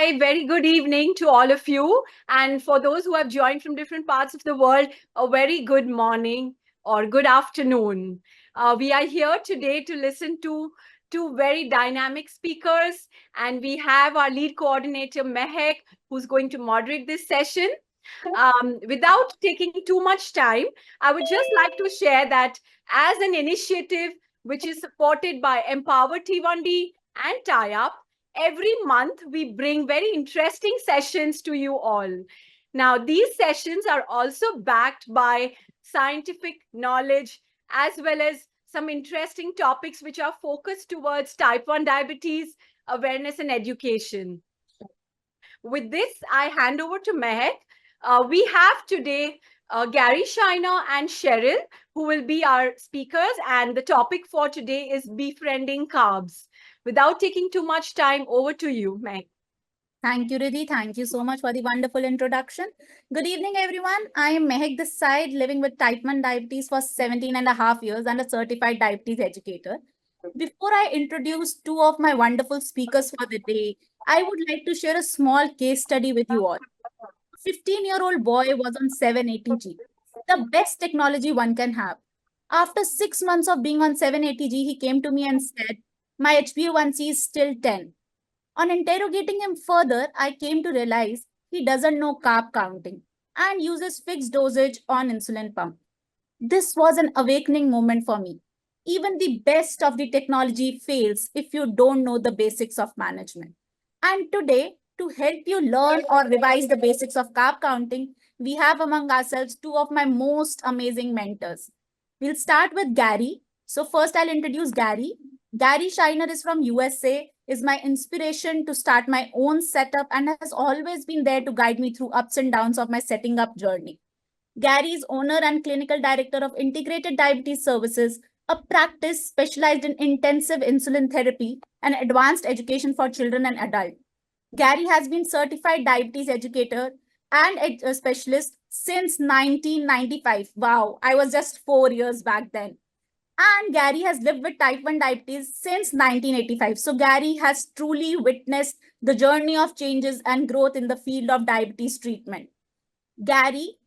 Hi, very good evening to all of you. And for those who have joined from different parts of the world, a very good morning or good afternoon. We are here today to listen to two very dynamic speakers, and we have our lead coordinator, Mehek, who's going to moderate this session. Without taking too much time, I would just like to share that as an initiative which is supported by Empower T1D and Tie Up, every month we bring very interesting sessions to you all. Now, these sessions are also backed by scientific knowledge as well as some interesting topics which are focused towards type 1 diabetes, awareness, and education. With this, I hand over to Mehek. We have today Gary Shiner and Cheryl, who will be our speakers, and the topic for today is befriending carbs. Without taking too much time, over to you, Mehek. Thank you, Riddhi. Thank you so much for the wonderful introduction. Good evening, everyone. I am Mehek this side, living with type 1 diabetes for 17 and a half years and a certified diabetes educator. Before I introduce two of my wonderful speakers for the day, I would like to share a small case study with you all. A 15-year-old boy was on 780G, the best technology one can have. After 6 months of being on 780G, he came to me and said, my HbA1c is still 10. On interrogating him further, I came to realize he doesn't know carb counting and uses fixed dosage on insulin pump. This was an awakening moment for me. Even the best of the technology fails if you don't know the basics of management. And today, to help you learn or revise the basics of carb counting, we have among ourselves two of my most amazing mentors. We'll start with Gary. So first I'll introduce Gary. Gary Shiner is from USA, is my inspiration to start my own setup and has always been there to guide me through ups and downs of my setting up journey. Gary is owner and clinical director of Integrated Diabetes Services, a practice specialized in intensive insulin therapy and advanced education for children and adults. Gary has been certified diabetes educator and a specialist since 1995. Wow, I was just 4 years back then. And Gary has lived with type 1 diabetes since 1985. So Gary has truly witnessed the journey of changes and growth in the field of diabetes treatment. Gary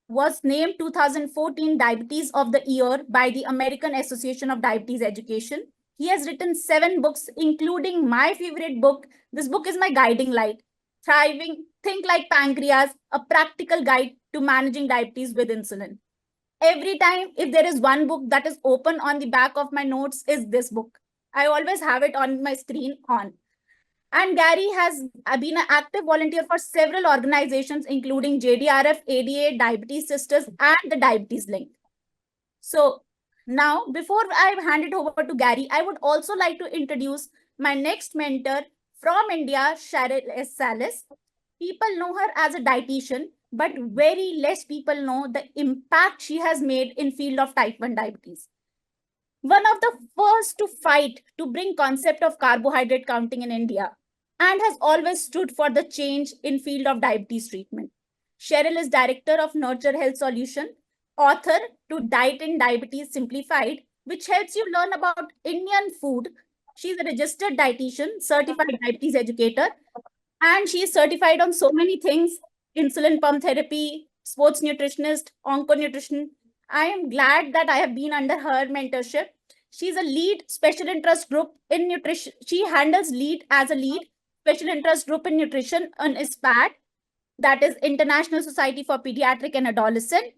was named 2014 Diabetes of the Year by the American Association of Diabetes Education. He has written 7 books, including my favorite book. This book is my guiding light, Thriving, Think Like Pancreas, a practical guide to managing diabetes with insulin. Every time, if there is one book that is open on the back of my notes, is this book. I always have it on my screen on. And Gary has been an active volunteer for several organizations, including JDRF, ADA, Diabetes Sisters, and the Diabetes Link. So now, before I hand it over to Gary, I would also like to introduce my next mentor from India, Cheryl S. Salis. People know her as a dietitian, but very less people know the impact she has made in field of type 1 diabetes. One of the first to fight to bring concept of carbohydrate counting in India, and has always stood for the change in field of diabetes treatment. Cheryl is director of Nurture Health Solution, author to Diet in Diabetes Simplified, which helps you learn about Indian food. She's a registered dietitian, certified diabetes educator, and she is certified on so many things: insulin pump therapy, sports nutritionist, onco nutrition. I am glad that I have been under her mentorship. She's a lead special interest group in nutrition. She handles lead as a lead special interest group in nutrition on ISPAT, that is International Society for Pediatric and Adolescent,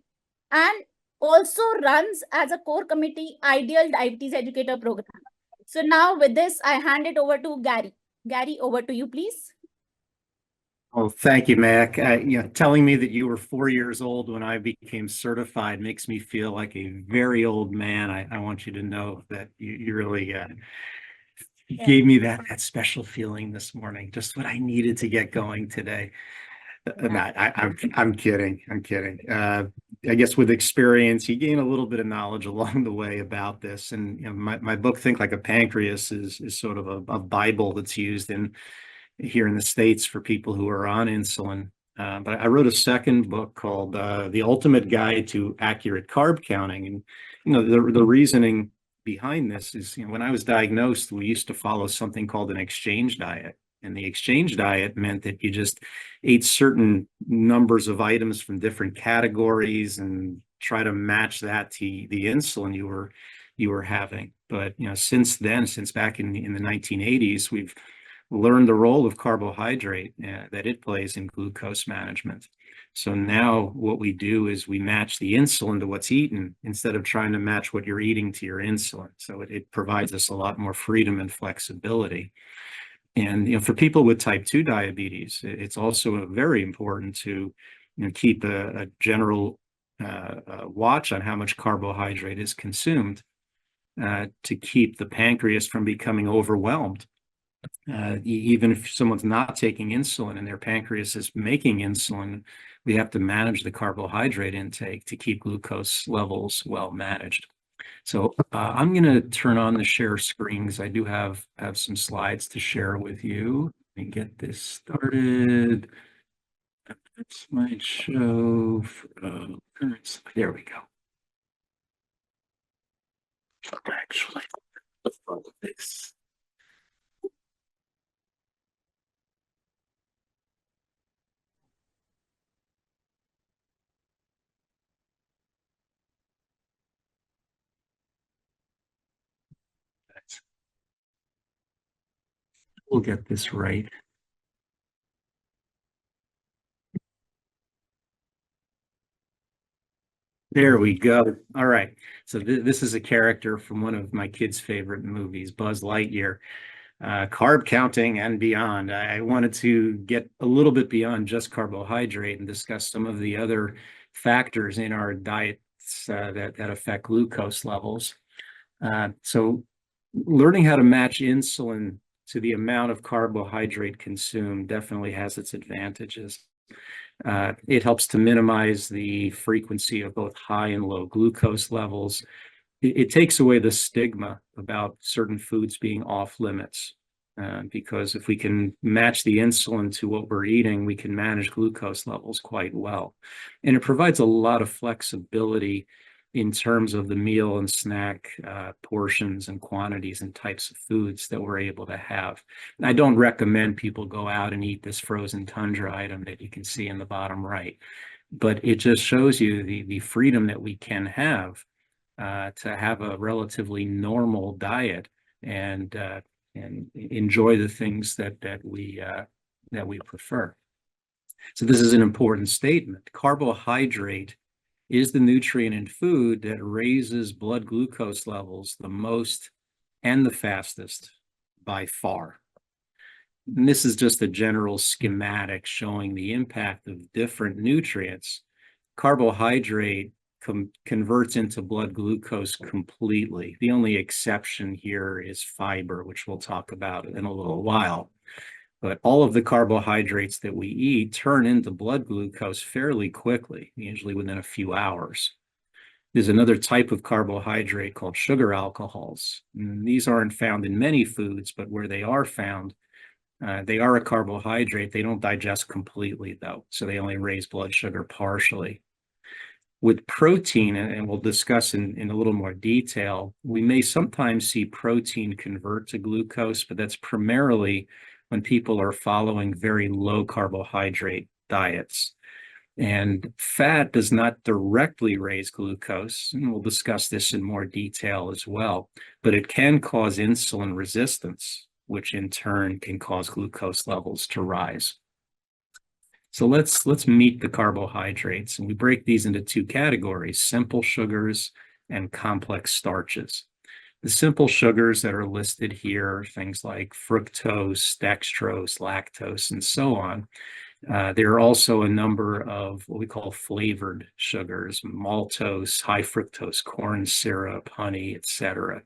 and also runs as a core committee Ideal Diabetes Educator Program. So now with this, I hand it over to Gary. Gary, over to you, please. Oh, thank you, Mac. Telling me that you were 4 years old when I became certified makes me feel like a very old man. I want you to know that you really gave me that special feeling this morning, just what I needed to get going today. I'm kidding. I'm kidding. I guess with experience, you gain a little bit of knowledge along the way about this. And my book, Think Like a Pancreas, is sort of a Bible that's used here in the States for people who are on insulin. But I wrote a second book called The Ultimate Guide to Accurate Carb Counting. And, the reasoning behind this is, when I was diagnosed, we used to follow something called an exchange diet. And the exchange diet meant that you just ate certain numbers of items from different categories and try to match that to the insulin you were having. But since then, since back in the 1980s, we've learned the role of carbohydrate that it plays in glucose management. So now what we do is we match the insulin to what's eaten instead of trying to match what you're eating to your insulin. So it provides us a lot more freedom and flexibility. And for people with type 2 diabetes, it's also very important to keep a general watch on how much carbohydrate is consumed to keep the pancreas from becoming overwhelmed. Even if someone's not taking insulin and their pancreas is making insulin, we have to manage the carbohydrate intake to keep glucose levels well managed. So I'm going to turn on the share screen because I do have some slides to share with you. Let me get this started. Slideshow. There we go. Actually, let's follow this. We'll get this right. There we go. All right. So this is a character from one of my kids' favorite movies, Buzz Lightyear, carb counting and beyond. I wanted to get a little bit beyond just carbohydrate and discuss some of the other factors in our diets that affect glucose levels. So learning how to match insulin to the amount of carbohydrate consumed definitely has its advantages. It helps to minimize the frequency of both high and low glucose levels. It takes away the stigma about certain foods being off limits, because if we can match the insulin to what we're eating, we can manage glucose levels quite well. And it provides a lot of flexibility in terms of the meal and snack portions and quantities and types of foods that we're able to have. And I don't recommend people go out and eat this frozen tundra item that you can see in the bottom right, but it just shows you the freedom that we can have to have a relatively normal diet and enjoy the things that we prefer. So this is an important statement. Carbohydrate is the nutrient in food that raises blood glucose levels the most and the fastest by far. And this is just a general schematic showing the impact of different nutrients. Carbohydrate converts into blood glucose completely. The only exception here is fiber, which we'll talk about in a little while. But all of the carbohydrates that we eat turn into blood glucose fairly quickly, usually within a few hours. There's another type of carbohydrate called sugar alcohols. And these aren't found in many foods, but where they are found, they are a carbohydrate. They don't digest completely, though, so they only raise blood sugar partially. With protein, and we'll discuss in a little more detail, we may sometimes see protein convert to glucose, but that's primarily when people are following very low carbohydrate diets. And fat does not directly raise glucose, and we'll discuss this in more detail as well, but it can cause insulin resistance, which in turn can cause glucose levels to rise. So let's meet the carbohydrates, and we break these into two categories: simple sugars and complex starches. The simple sugars that are listed here, things like fructose, dextrose, lactose, and so on. There are also a number of what we call flavored sugars: maltose, high fructose corn syrup, honey, etc.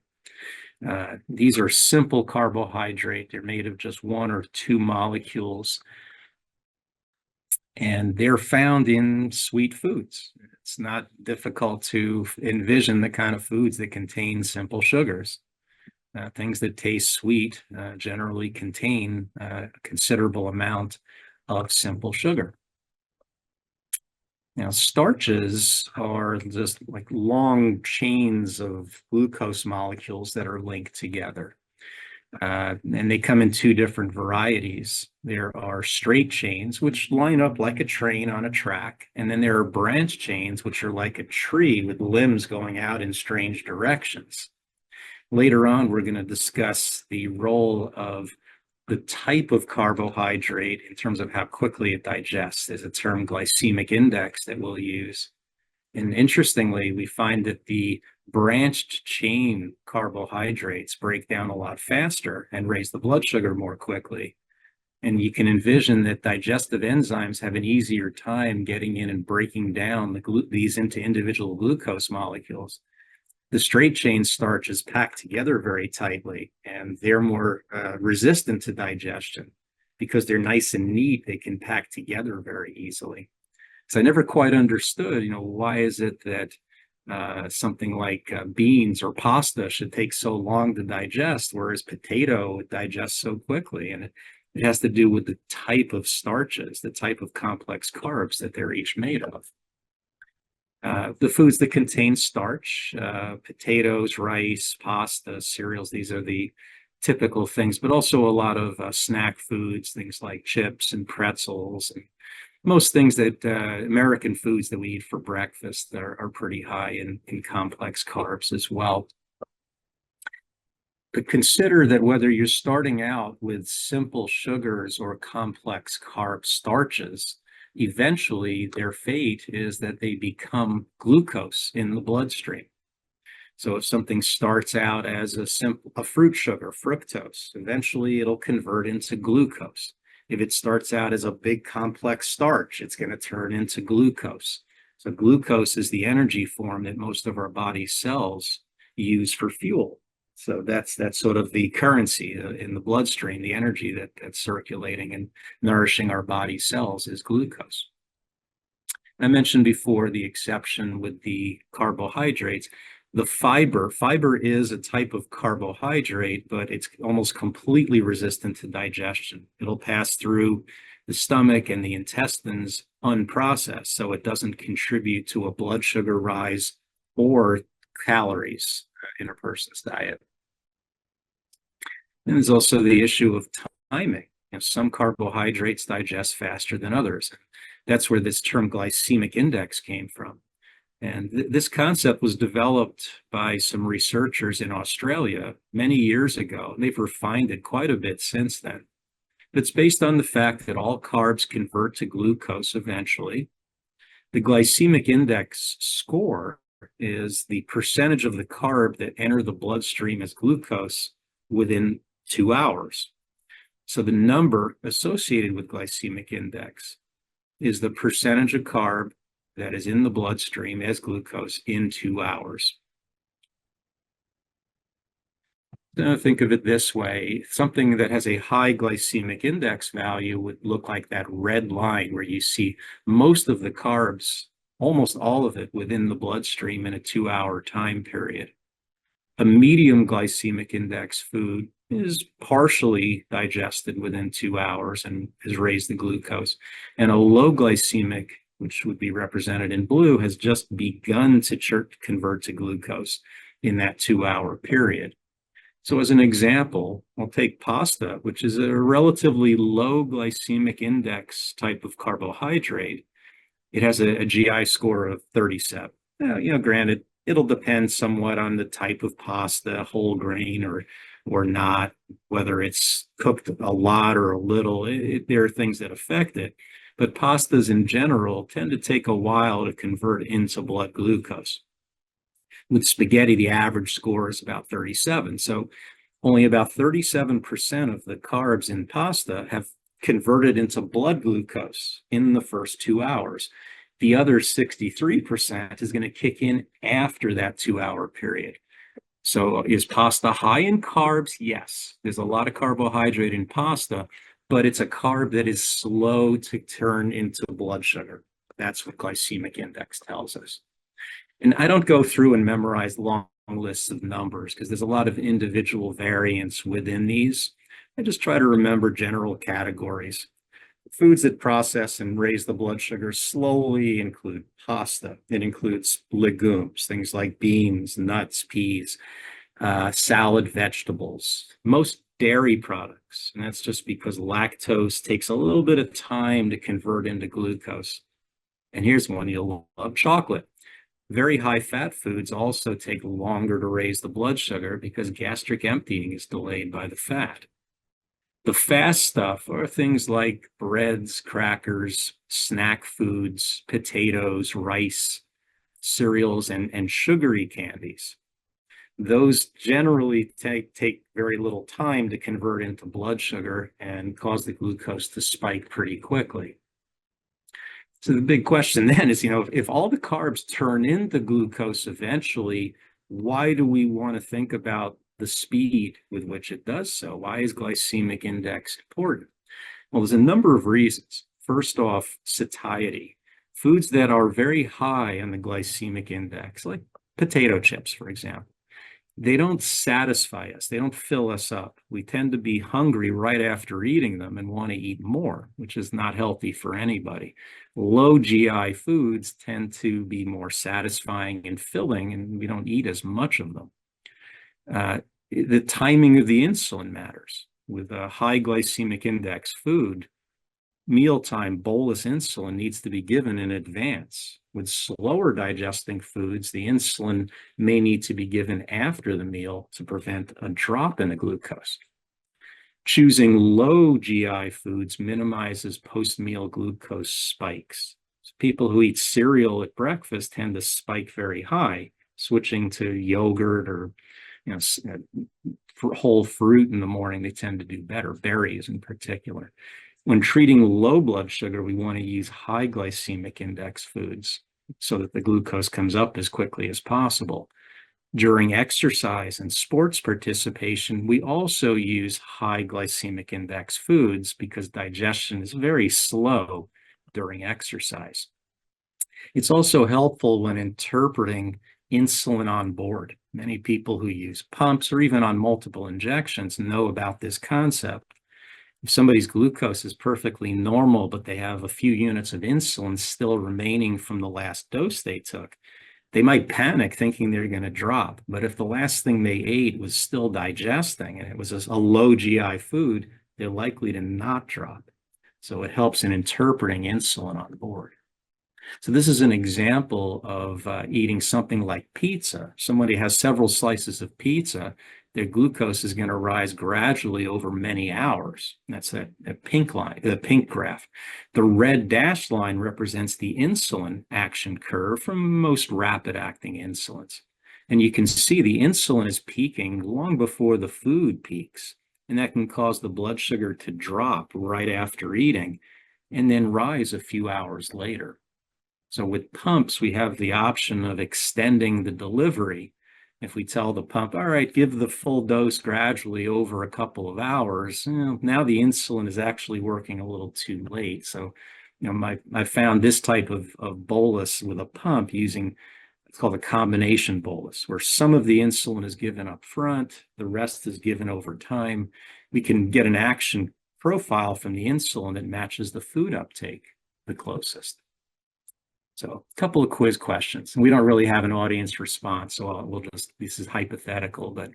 These are simple carbohydrate. They're made of just one or two molecules, and they're found in sweet foods. It's not difficult to envision the kind of foods that contain simple sugars. Things that taste sweet generally contain a considerable amount of simple sugar. Now, starches are just like long chains of glucose molecules that are linked together. And they come in two different varieties. There are straight chains, which line up like a train on a track. And then there are branch chains, which are like a tree with limbs going out in strange directions. Later on, we're going to discuss the role of the type of carbohydrate in terms of how quickly it digests. There's a term glycemic index that we'll use. And interestingly, we find that the branched chain carbohydrates break down a lot faster and raise the blood sugar more quickly. And you can envision that digestive enzymes have an easier time getting in and breaking down these into individual glucose molecules. The straight chain starch is packed together very tightly, and they're more resistant to digestion because they're nice and neat. They can pack together very easily. So I never quite understood, why is it that something like beans or pasta should take so long to digest, whereas potato digests so quickly. And it has to do with the type of starches, the type of complex carbs that they're each made of. The foods that contain starch, potatoes, rice, pasta, cereals, these are the typical things, but also a lot of snack foods, things like chips and pretzels, and most things that American foods that we eat for breakfast are pretty high in complex carbs as well. But consider that whether you're starting out with simple sugars or complex carb starches, eventually their fate is that they become glucose in the bloodstream. So if something starts out as a fruit sugar, fructose, eventually it'll convert into glucose. If it starts out as a big complex starch, it's going to turn into glucose. So glucose is the energy form that most of our body cells use for fuel. So that's sort of the currency in the bloodstream, the energy that's circulating and nourishing our body cells is glucose. I mentioned before the exception with the carbohydrates. The fiber is a type of carbohydrate, but it's almost completely resistant to digestion. It'll pass through the stomach and the intestines unprocessed, so it doesn't contribute to a blood sugar rise or calories in a person's diet. And there's also the issue of timing. Some carbohydrates digest faster than others. That's where this term glycemic index came from. And this concept was developed by some researchers in Australia many years ago. They've refined it quite a bit since then. It's based on the fact that all carbs convert to glucose eventually. The glycemic index score is the percentage of the carb that enter the bloodstream as glucose within 2 hours. So the number associated with glycemic index is the percentage of carb that is in the bloodstream as glucose in 2 hours. Now think of it this way. Something that has a high glycemic index value would look like that red line where you see most of the carbs, almost all of it, within the bloodstream in a 2-hour time period. A medium glycemic index food is partially digested within 2 hours and has raised the glucose. And a low glycemic, which would be represented in blue, has just begun to convert to glucose in that 2-hour period. So as an example, I'll take pasta, which is a relatively low glycemic index type of carbohydrate. It has a GI score of 37. Granted, it'll depend somewhat on the type of pasta, whole grain or not, whether it's cooked a lot or a little. There are things that affect it. But pastas in general tend to take a while to convert into blood glucose. With spaghetti, the average score is about 37. So only about 37% of the carbs in pasta have converted into blood glucose in the first 2 hours. The other 63% is going to kick in after that 2-hour period. So is pasta high in carbs? Yes. There's a lot of carbohydrate in pasta, but it's a carb that is slow to turn into blood sugar. That's what glycemic index tells us. And I don't go through and memorize long lists of numbers because there's a lot of individual variance within these. I just try to remember general categories. Foods that process and raise the blood sugar slowly include pasta. It includes legumes, things like beans, nuts, peas, salad vegetables. Most dairy products. And that's just because lactose takes a little bit of time to convert into glucose. And here's one you'll love: chocolate. Very high fat foods also take longer to raise the blood sugar because gastric emptying is delayed by the fat. The fast stuff are things like breads, crackers, snack foods, potatoes, rice, cereals, and sugary candies. Those generally take very little time to convert into blood sugar and cause the glucose to spike pretty quickly. So the big question then is, if all the carbs turn into glucose eventually, why do we want to think about the speed with which it does so? Why is glycemic index important? Well, there's a number of reasons. First off, satiety. Foods that are very high on the glycemic index, like potato chips, for example, they don't satisfy us. They don't fill us up. We tend to be hungry right after eating them and want to eat more, which is not healthy for anybody. Low GI foods tend to be more satisfying and filling, and we don't eat as much of them. The timing of the insulin matters. With a high glycemic index food, mealtime bolus insulin needs to be given in advance. With slower digesting foods, the insulin may need to be given after the meal to prevent a drop in the glucose. Choosing low GI foods minimizes post-meal glucose spikes. So people who eat cereal at breakfast tend to spike very high. Switching to yogurt or whole fruit in the morning, they tend to do better, berries in particular. When treating low blood sugar, we want to use high glycemic index foods so that the glucose comes up as quickly as possible. During exercise and sports participation, we also use high glycemic index foods because digestion is very slow during exercise. It's also helpful when interpreting insulin on board. Many people who use pumps or even on multiple injections know about this concept. If somebody's glucose is perfectly normal, but they have a few units of insulin still remaining from the last dose they took, they might panic thinking they're going to drop. But if the last thing they ate was still digesting and it was a low GI food, they're likely to not drop. So it helps in interpreting insulin on board. So this is an example of eating something like pizza. Somebody has several slices of pizza, their glucose is going to rise gradually over many hours. That's a pink line, the pink graph. The red dashed line represents the insulin action curve from most rapid acting insulins. And you can see the insulin is peaking long before the food peaks. And that can cause the blood sugar to drop right after eating and then rise a few hours later. So with pumps, we have the option of extending the delivery. If we tell the pump, all right, give the full dose gradually over a couple of hours, now the insulin is actually working a little too late. So, I found this type of bolus with a pump using, it's called a combination bolus, where some of the insulin is given up front, the rest is given over time. We can get an action profile from the insulin that matches the food uptake the closest. So a couple of quiz questions. We don't really have an audience response, so this is hypothetical. But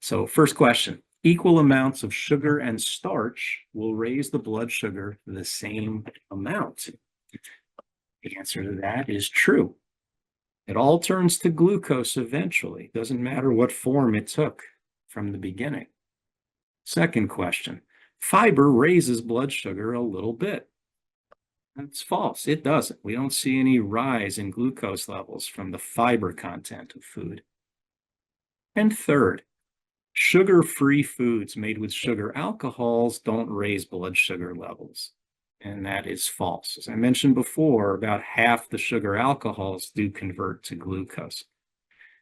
so first question, equal amounts of sugar and starch will raise the blood sugar the same amount. The answer to that is true. It all turns to glucose eventually. Doesn't matter what form it took from the beginning. Second question, fiber raises blood sugar a little bit. That's false. It doesn't. We don't see any rise in glucose levels from the fiber content of food. And third, sugar-free foods made with sugar alcohols don't raise blood sugar levels. And that is false. As I mentioned before, about half the sugar alcohols do convert to glucose.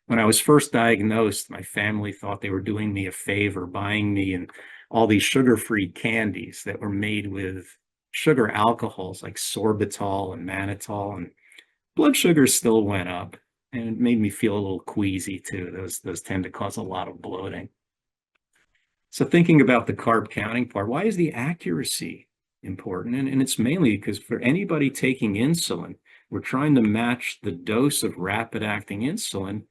When I was first diagnosed, my family thought they were doing me a favor, buying me all these sugar-free candies that were made with sugar alcohols like sorbitol and mannitol, and blood sugar still went up, and it made me feel a little queasy too. Those tend to cause a lot of bloating. So thinking about the carb counting part, why is the accuracy important? And it's mainly because for anybody taking insulin, we're trying to match the dose of rapid acting insulin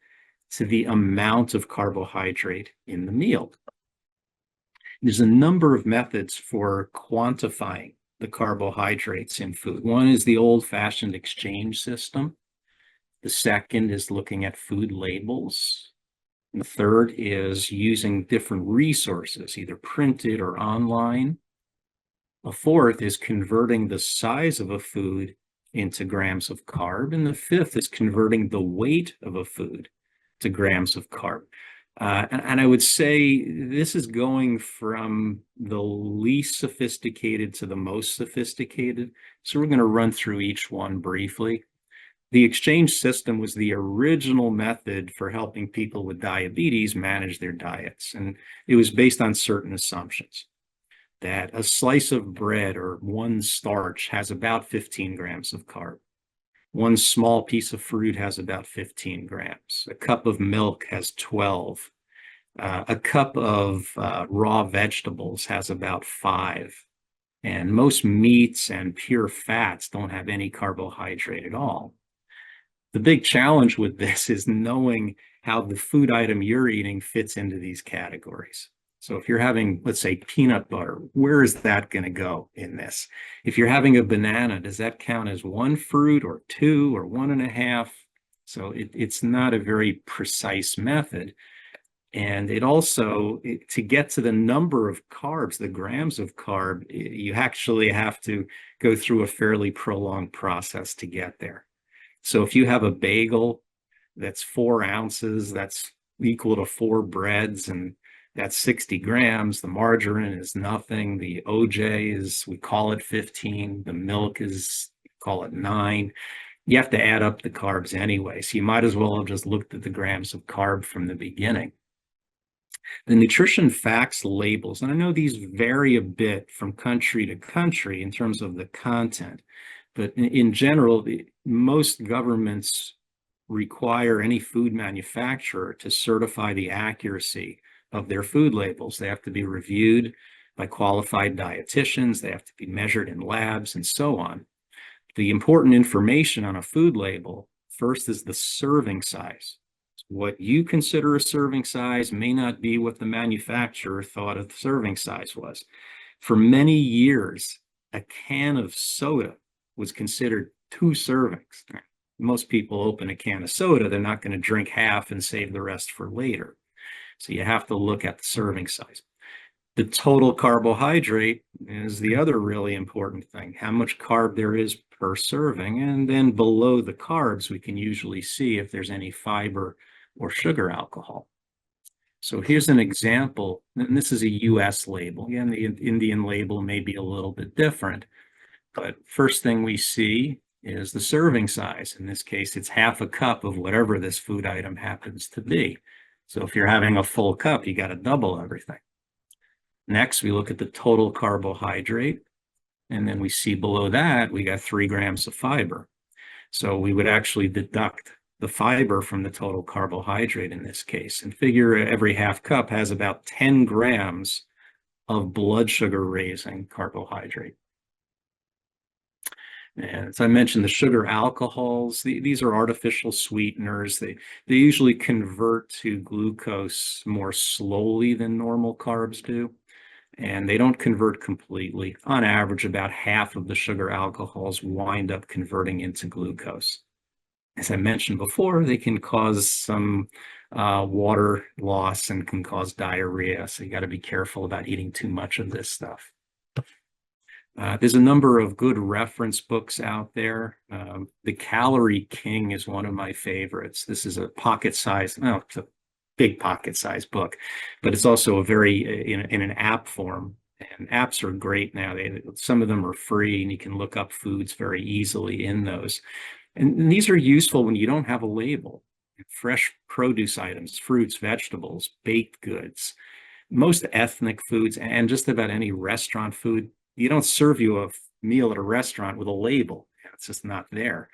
to the amount of carbohydrate in the meal. There's a number of methods for quantifying the carbohydrates in food. One is the old-fashioned exchange system. The second is looking at food labels. And the third is using different resources, either printed or online. A fourth is converting the size of a food into grams of carb. And the fifth is converting the weight of a food to grams of carb. And I would say this is going from the least sophisticated to the most sophisticated. So we're going to run through each one briefly. The exchange system was the original method for helping people with diabetes manage their diets. And it was based on certain assumptions that a slice of bread or one starch has about 15 grams of carb. One small piece of fruit has about 15 grams. A cup of milk has 12. A cup of raw vegetables has about 5. And most meats and pure fats don't have any carbohydrate at all. The big challenge with this is knowing how the food item you're eating fits into these categories. So if you're having, let's say, peanut butter, where is that going to go in this? If you're having a banana, does that count as one fruit or two or 1.5? So it's not a very precise method. And it also, to get to the number of carbs, the grams of carb, you actually have to go through a fairly prolonged process to get there. So if you have a bagel that's 4 ounces, that's equal to 4 breads, and that's 60 grams. The margarine is nothing. The OJ is, we call it 15. The milk is, call it 9. You have to add up the carbs anyway. So you might as well have just looked at the grams of carb from the beginning. The nutrition facts labels, and I know these vary a bit from country to country in terms of the content, but in general, most governments require any food manufacturer to certify the accuracy of their food labels. They have to be reviewed by qualified dietitians. They have to be measured in labs and so on. The important information on a food label first is the serving size. What you consider a serving size may not be what the manufacturer thought a serving size was. For many years, a can of soda was considered 2 servings. Most people open a can of soda, they're not going to drink half and save the rest for later. So you have to look at the serving size. The total carbohydrate is the other really important thing, how much carb there is per serving. And then below the carbs, we can usually see if there's any fiber or sugar alcohol. So here's an example, and this is a US label. Again, the Indian label may be a little bit different, but first thing we see is the serving size. In this case, it's half a cup of whatever this food item happens to be. So if you're having a full cup, you got to double everything. Next, we look at the total carbohydrate, and then we see below that, we got 3 grams of fiber. So we would actually deduct the fiber from the total carbohydrate in this case, and figure every half cup has about 10 grams of blood sugar raising carbohydrate. And as I mentioned, the sugar alcohols, these are artificial sweeteners. They usually convert to glucose more slowly than normal carbs do, and they don't convert completely. On average, about half of the sugar alcohols wind up converting into glucose. As I mentioned before, they can cause some water loss and can cause diarrhea, so you got to be careful about eating too much of this stuff. There's a number of good reference books out there. The Calorie King is one of my favorites. This is a pocket-sized, no, it's a big pocket-sized book, but it's also a very, in an app form. And apps are great now. Some of them are free, and you can look up foods very easily in those. And these are useful when you don't have a label. Fresh produce items, fruits, vegetables, baked goods, most ethnic foods, and just about any restaurant food. You don't serve you a meal at a restaurant with a label. It's just not there.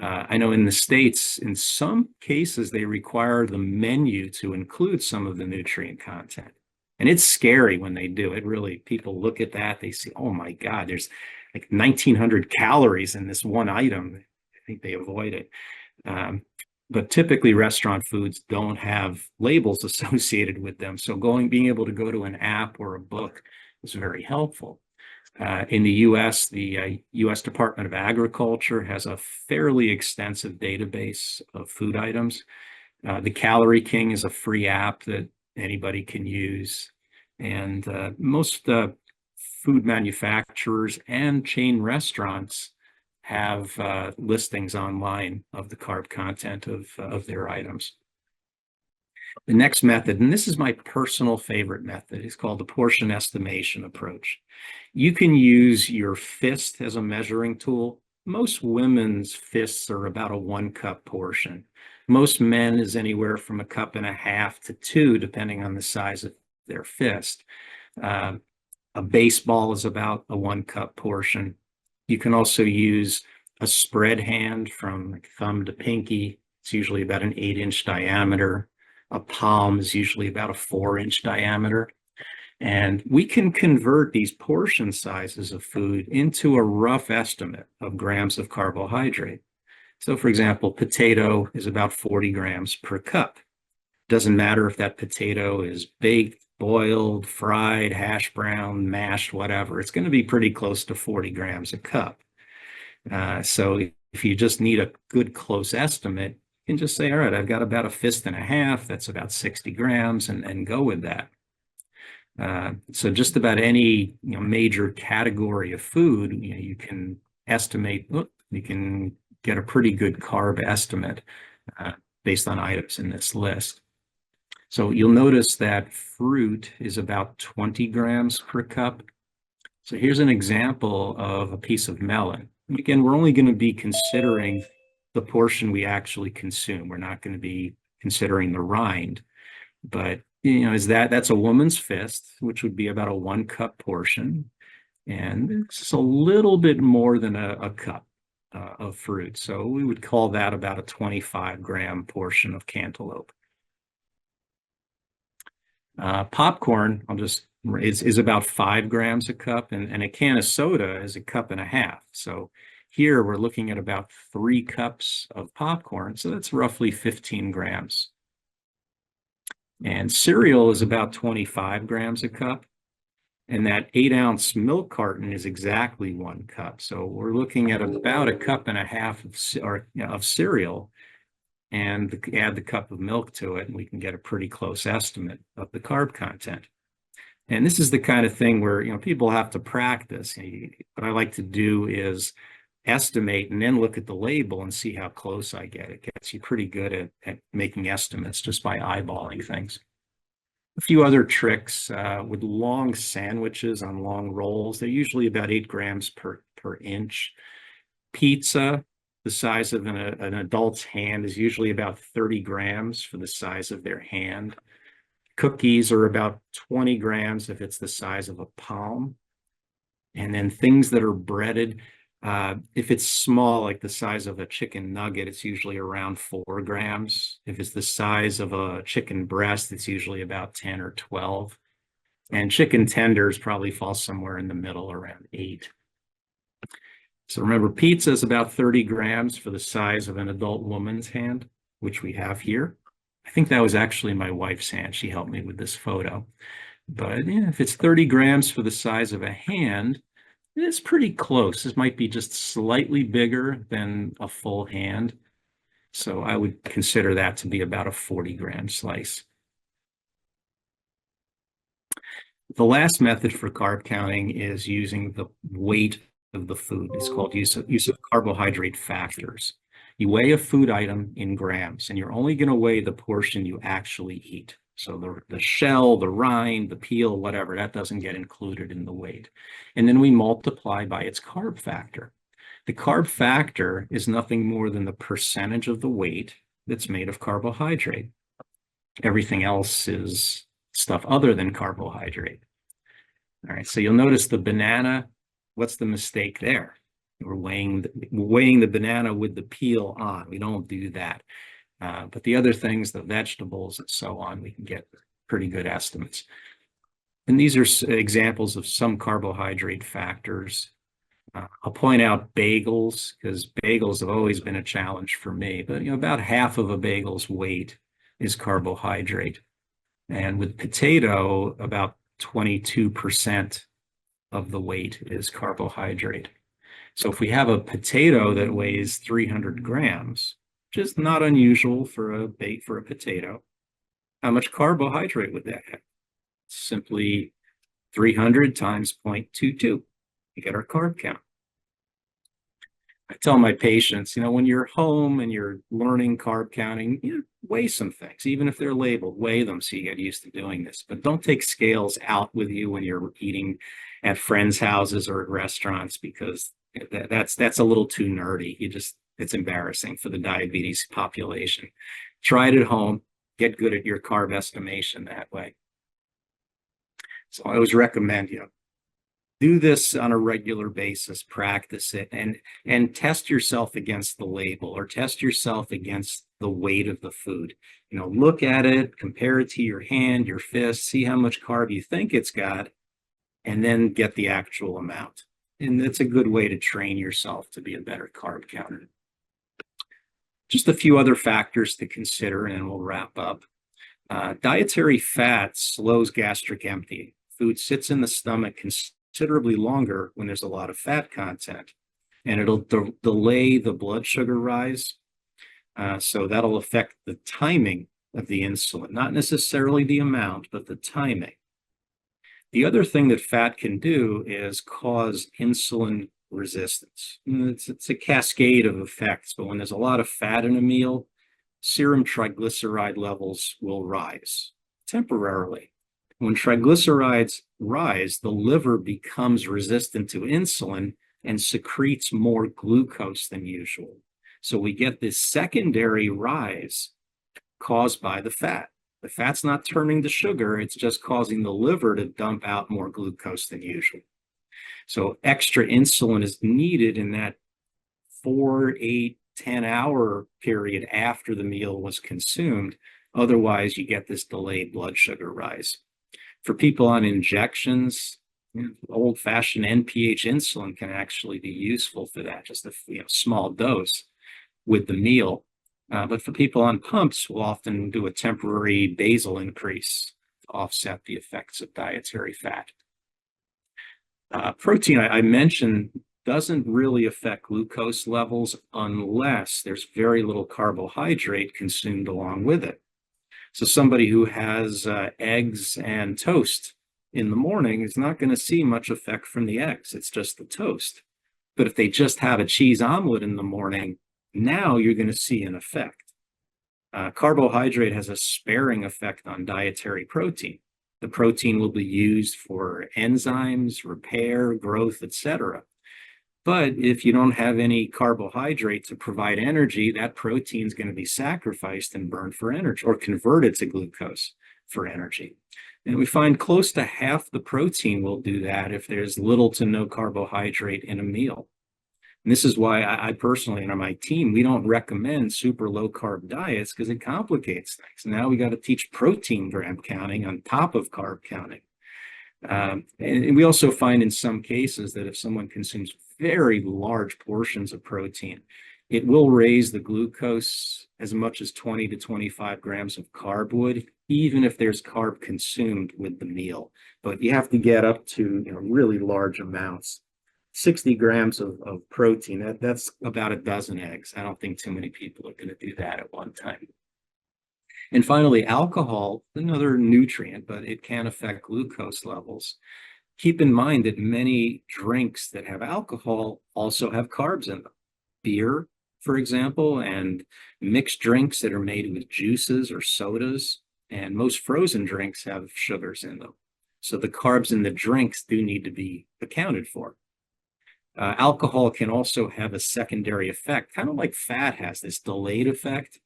I know in the States, in some cases, they require the menu to include some of the nutrient content. And it's scary when they do it. Really, people look at that, they see, oh my God, there's like 1,900 calories in this one item. I think they avoid it. But typically restaurant foods don't have labels associated with them. So being able to go to an app or a book is very helpful. In the US, the US Department of Agriculture has a fairly extensive database of food items. The Calorie King is a free app that anybody can use. And most food manufacturers and chain restaurants have listings online of the carb content of their items. The next method, and this is my personal favorite method, is called the portion estimation approach. You can use your fist as a measuring tool. Most women's fists are about a 1-cup portion. Most men is anywhere from 1.5 cups to 2, depending on the size of their fist. A baseball is about a 1-cup portion. You can also use a spread hand from thumb to pinky. It's usually about an 8-inch diameter. A palm is usually about a 4-inch diameter. And we can convert these portion sizes of food into a rough estimate of grams of carbohydrate. So for example, potato is about 40 grams per cup. Doesn't matter if that potato is baked, boiled, fried, hash brown, mashed, whatever. It's going to be pretty close to 40 grams a cup. So if you just need a good close estimate, you can just say, all right, I've got about 1.5 fists. That's about 60 grams, and go with that. So just about any major category of food, you can estimate, you can get a pretty good carb estimate based on items in this list. So you'll notice that fruit is about 20 grams per cup. So here's an example of a piece of melon. And again, we're only going to be considering the portion we actually consume. We're not going to be considering the rind. But that's a woman's fist, which would be about a 1-cup portion. And it's a little bit more than a cup of fruit. So we would call that about a 25-gram portion of cantaloupe. Popcorn is about 5 grams a cup, and a can of soda is 1.5 cups. So here we're looking at about 3 cups of popcorn. So that's roughly 15 grams. And cereal is about 25 grams a cup. And that 8-ounce milk carton is exactly 1 cup. So we're looking at about 1.5 cups of cereal, and add the cup of milk to it, and we can get a pretty close estimate of the carb content. And this is the kind of thing where people have to practice. What I like to do is estimate and then look at the label and see how close I get. It gets you pretty good at making estimates just by eyeballing things. A few other tricks with long sandwiches on long rolls. They're usually about 8 grams per inch. Pizza, the size of an adult's hand, is usually about 30 grams for the size of their hand. Cookies are about 20 grams if it's the size of a palm. And then things that are breaded, if it's small, like the size of a chicken nugget, it's usually around 4 grams. If it's the size of a chicken breast, it's usually about 10 or 12. And chicken tenders probably fall somewhere in the middle, around 8. So remember, pizza is about 30 grams for the size of an adult woman's hand, which we have here. I think that was actually my wife's hand. She helped me with this photo. But if it's 30 grams for the size of a hand, it's pretty close. This might be just slightly bigger than a full hand. So I would consider that to be about a 40-gram slice. The last method for carb counting is using the weight of the food. It's called use of carbohydrate factors. You weigh a food item in grams, and you're only going to weigh the portion you actually eat. So the shell, the rind, the peel, whatever, that doesn't get included in the weight. And then we multiply by its carb factor. The carb factor is nothing more than the percentage of the weight that's made of carbohydrate. Everything else is stuff other than carbohydrate. All right, so you'll notice the banana. What's the mistake there? We're weighing the banana with the peel on. We don't do that. But the other things, the vegetables and so on, we can get pretty good estimates. And these are examples of some carbohydrate factors. I'll point out bagels, because bagels have always been a challenge for me, but about half of a bagel's weight is carbohydrate. And with potato, about 22% of the weight is carbohydrate. So if we have a potato that weighs 300 grams, which is not unusual for a potato, how much carbohydrate would that have? Simply 300 times 0.22. You get our carb count. I tell my patients, when you're home and you're learning carb counting, weigh some things, even if they're labeled, weigh them so you get used to doing this. But don't take scales out with you when you're eating at friends' houses or at restaurants, because that's a little too nerdy. It's embarrassing for the diabetes population. Try it at home, get good at your carb estimation that way. So I always recommend, do this on a regular basis, practice it, and test yourself against the label or test yourself against the weight of the food. Look at it, compare it to your hand, your fist, see how much carb you think it's got, and then get the actual amount. And that's a good way to train yourself to be a better carb counter. Just a few other factors to consider, and we'll wrap up. Dietary fat slows gastric emptying. Food sits in the stomach considerably longer when there's a lot of fat content, and it'll delay the blood sugar rise. So that'll affect the timing of the insulin, not necessarily the amount, but the timing. The other thing that fat can do is cause insulin resistance. It's a cascade of effects, but when there's a lot of fat in a meal, serum triglyceride levels will rise temporarily. When triglycerides rise, the liver becomes resistant to insulin and secretes more glucose than usual. So we get this secondary rise caused by the fat. The fat's not turning to sugar, it's just causing the liver to dump out more glucose than usual. So extra insulin is needed in that 4, 8, 10-hour period after the meal was consumed. Otherwise, you get this delayed blood sugar rise. For people on injections, old-fashioned NPH insulin can actually be useful for that, just a small dose with the meal. But for people on pumps, we'll often do a temporary basal increase to offset the effects of dietary fat. Protein, I mentioned, doesn't really affect glucose levels unless there's very little carbohydrate consumed along with it. So somebody who has eggs and toast in the morning is not going to see much effect from the eggs. It's just the toast. But if they just have a cheese omelet in the morning, now you're going to see an effect. Carbohydrate has a sparing effect on dietary protein. The protein will be used for enzymes, repair, growth, etc. But if you don't have any carbohydrate to provide energy, that protein is going to be sacrificed and burned for energy, or converted to glucose for energy. And we find close to half the protein will do that if there's little to no carbohydrate in a meal. And this is why I personally and on my team, we don't recommend super low carb diets, because it complicates things. Now we got to teach protein gram counting on top of carb counting. And we also find in some cases that if someone consumes very large portions of protein, it will raise the glucose as much as 20 to 25 grams of carb would, even if there's carb consumed with the meal. But you have to get up to really large amounts. 60 grams of protein, that's about a dozen eggs. I don't think too many people are going to do that at one time. And finally, alcohol, another nutrient, but it can affect glucose levels. Keep in mind that many drinks that have alcohol also have carbs in them. Beer, for example, and mixed drinks that are made with juices or sodas, and most frozen drinks have sugars in them. So the carbs in the drinks do need to be accounted for. Alcohol can also have a secondary effect, kind of like fat has this delayed effect,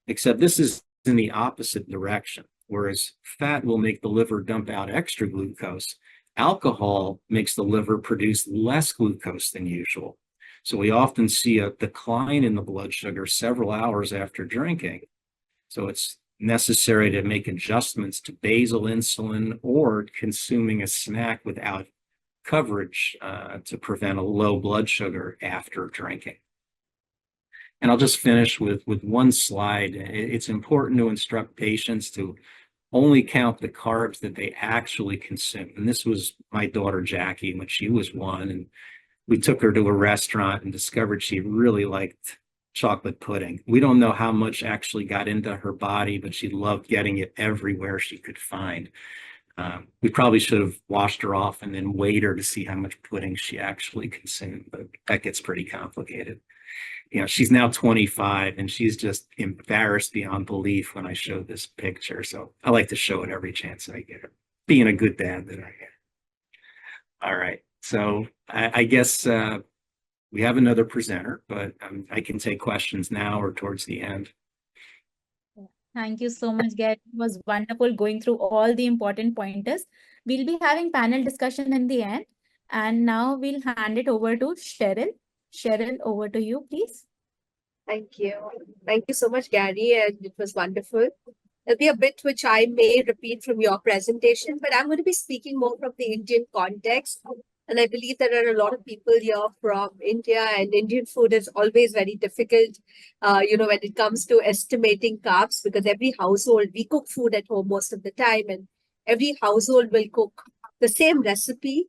except this is in the opposite direction. Whereas fat will make the liver dump out extra glucose, alcohol makes the liver produce less glucose than usual. So we often see a decline in the blood sugar several hours after drinking. So it's necessary to make adjustments to basal insulin or consuming a snack without coverage to prevent a low blood sugar after drinking. And I'll just finish with one slide. It's important to instruct patients to only count the carbs that they actually consume. And this was my daughter, Jackie, when she was 1. And we took her to a restaurant and discovered she really liked chocolate pudding. We don't know how much actually got into her body, but she loved getting it everywhere she could find. We probably should have washed her off and then weighed her to see how much pudding she actually consumed, but that gets pretty complicated. She's now 25 and she's just embarrassed beyond belief when I show this picture. So I like to show it every chance I get, being a good dad that I am. All right. So I guess we have another presenter, but I can take questions now or towards the end. Thank you so much, Gary. It was wonderful going through all the important pointers. We'll be having panel discussion in the end. And now we'll hand it over to Cheryl. Cheryl, over to you, please. Thank you. Thank you so much, Gary, and it was wonderful. There'll be a bit which I may repeat from your presentation, but I'm going to be speaking more from the Indian context. And I believe there are a lot of people here from India, and Indian food is always very difficult, when it comes to estimating carbs, because every household, we cook food at home most of the time, and every household will cook the same recipe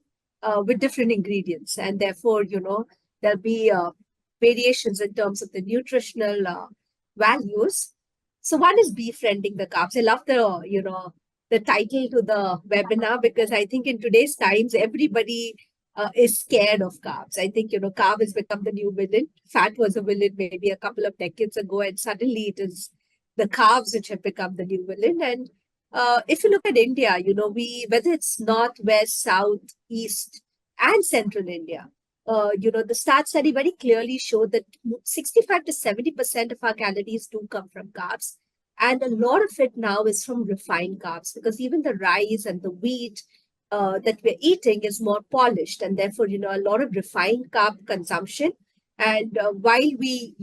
with different ingredients. And therefore, there'll be variations in terms of the nutritional values. So one is befriending the carbs. I love the title to the webinar, because I think in today's times, everybody is scared of carbs. I think, carb has become the new villain. Fat was a villain maybe a couple of decades ago, and suddenly it is the carbs which have become the new villain. And if you look at India, whether it's north, west, south, east, and central India, the START study very clearly showed that 65 to 70% of our calories do come from carbs. And a lot of it now is from refined carbs, because even the rice and the wheat that we're eating is more polished. And therefore, a lot of refined carb consumption. And while we,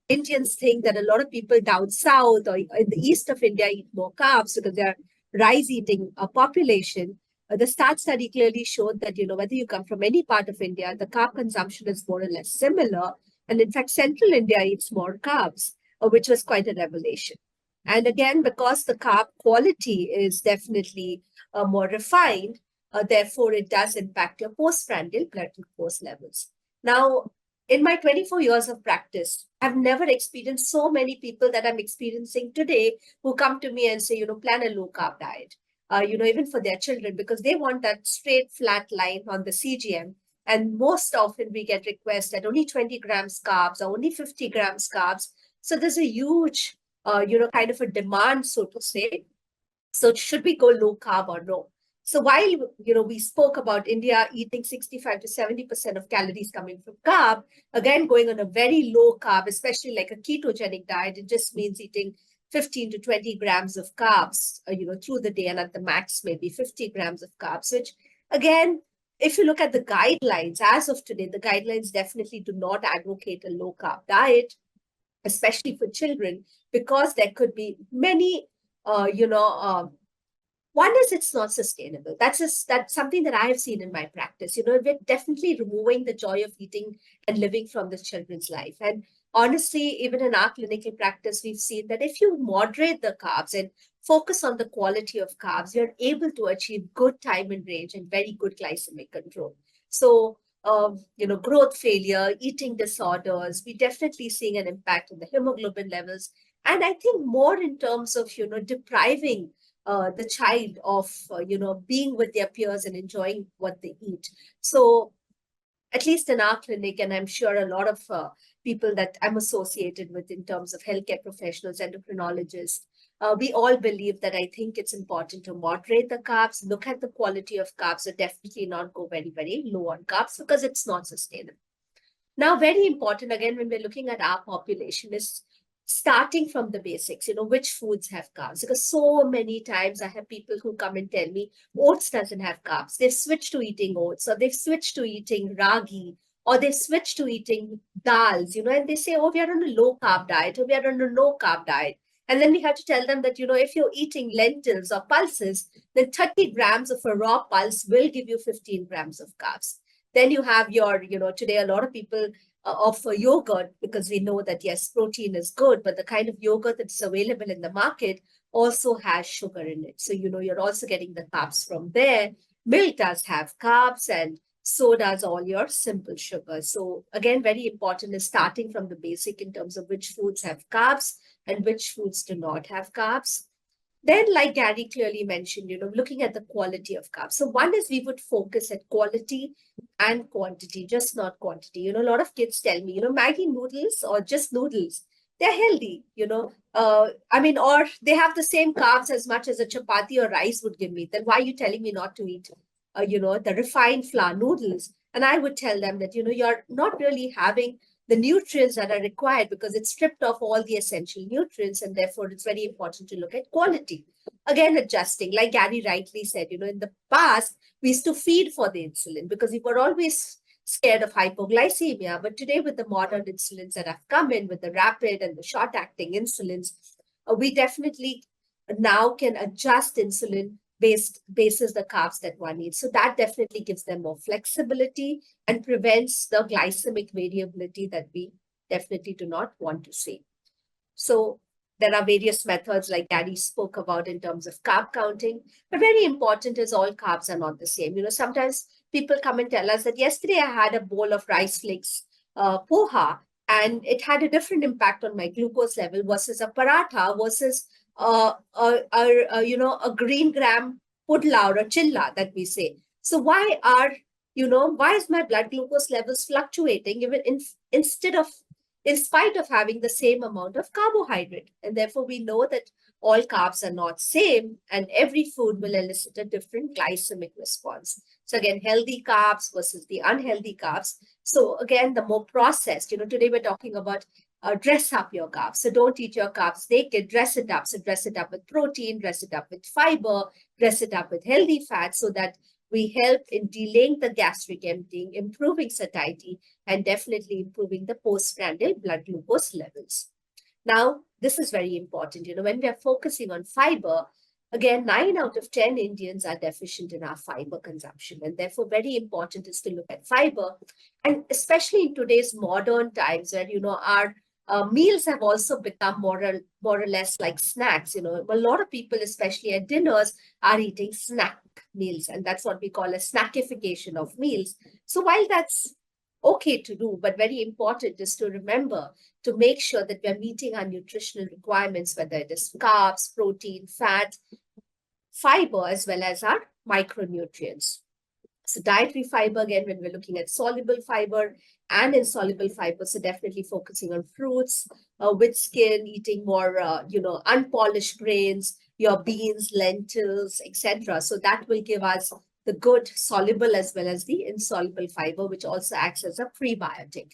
Indians think that a lot of people down south or in the east of India eat more carbs because they're rice eating population, the START study clearly showed that, whether you come from any part of India, the carb consumption is more or less similar. And in fact, central India eats more carbs, which was quite a revelation. And again, because the carb quality is definitely more refined, therefore it does impact your postprandial blood glucose levels. Now, in my 24 years of practice, I've never experienced so many people that I'm experiencing today who come to me and say, plan a low carb diet. Even for their children, because they want that straight, flat line on the CGM. And most often we get requests at only 20 grams carbs or only 50 grams carbs. So there's a huge, kind of a demand, so to say. So should we go low carb or no? So while, we spoke about India eating 65 to 70% of calories coming from carb, again, going on a very low carb, especially like a ketogenic diet, it just means eating 15 to 20 grams of carbs, through the day, and at the max, maybe 50 grams of carbs, which again, if you look at the guidelines, as of today, the guidelines definitely do not advocate a low carb diet, especially for children, because there could be many, one is it's not sustainable. That's something that I have seen in my practice. We're definitely removing the joy of eating and living from the children's life. And honestly, even in our clinical practice, we've seen that if you moderate the carbs and focus on the quality of carbs, you're able to achieve good time and range and very good glycemic control. So, growth failure, eating disorders, we're definitely seeing an impact on the hemoglobin levels. And I think more in terms of, depriving the child of, being with their peers and enjoying what they eat. So at least in our clinic, and I'm sure a lot of people that I'm associated with in terms of healthcare professionals, endocrinologists, we all believe that I think it's important to moderate the carbs, look at the quality of carbs, so definitely not go very, very low on carbs because it's not sustainable. Now, very important, again, when we're looking at our population is starting from the basics, which foods have carbs, because so many times I have people who come and tell me oats doesn't have carbs. They've switched to eating oats, or they've switched to eating ragi, or they've switched to eating dals, and they say, oh, we are on a low carb diet, or we are on a no carb diet. And then we have to tell them that, if you're eating lentils or pulses, then 30 grams of a raw pulse will give you 15 grams of carbs. Then you have your, today a lot of people offer yogurt because we know that, yes, protein is good, but the kind of yogurt that's available in the market also has sugar in it. So, you're also getting the carbs from there. Milk does have carbs, and so does all your simple sugar. So again, very important is starting from the basic in terms of which foods have carbs and which foods do not have carbs. Then, like Gary clearly mentioned, looking at the quality of carbs. So one is we would focus at quality and quantity, just not quantity. A lot of kids tell me, Maggie noodles or just noodles, they're healthy, or they have the same carbs as much as a chapati or rice would give me. Then why are you telling me not to eat, the refined flour noodles? And I would tell them that, you're not really having the nutrients that are required because it's stripped off all the essential nutrients, and therefore it's very important to look at quality. Again, adjusting, like Gary rightly said, in the past, we used to feed for the insulin because we were always scared of hypoglycemia. But today, with the modern insulins that have come in, with the rapid and the short-acting insulins, we definitely now can adjust insulin basis the carbs that one needs. So that definitely gives them more flexibility and prevents the glycemic variability that we definitely do not want to see. So there are various methods like Gary spoke about in terms of carb counting, but very important is all carbs are not the same. Sometimes people come and tell us that yesterday I had a bowl of rice flakes poha, and it had a different impact on my glucose level versus a paratha versus a green gram pudla or a chilla that we say. So why is my blood glucose levels fluctuating even in spite of having the same amount of carbohydrate? And therefore we know that all carbs are not same, and every food will elicit a different glycemic response. So again, healthy carbs versus the unhealthy carbs. So again, the more processed, today we're talking about dress up your carbs. So don't eat your carbs naked, dress it up. So dress it up with protein, dress it up with fiber, dress it up with healthy fats, so that we help in delaying the gastric emptying, improving satiety, and definitely improving the postprandial blood glucose levels. Now, this is very important. When we are focusing on fiber, again, 9 out of 10 Indians are deficient in our fiber consumption. And therefore, very important is to look at fiber. And especially in today's modern times where, our meals have also become more or less like snacks. A lot of people, especially at dinners, are eating snack meals. And that's what we call a snackification of meals. So while that's okay to do, but very important is to remember to make sure that we're meeting our nutritional requirements, whether it is carbs, protein, fat, fiber, as well as our micronutrients. So dietary fiber, again, when we're looking at soluble fiber and insoluble fiber, so definitely focusing on fruits with skin, eating more, unpolished grains, your beans, lentils, etc. So that will give us the good soluble as well as the insoluble fiber, which also acts as a prebiotic.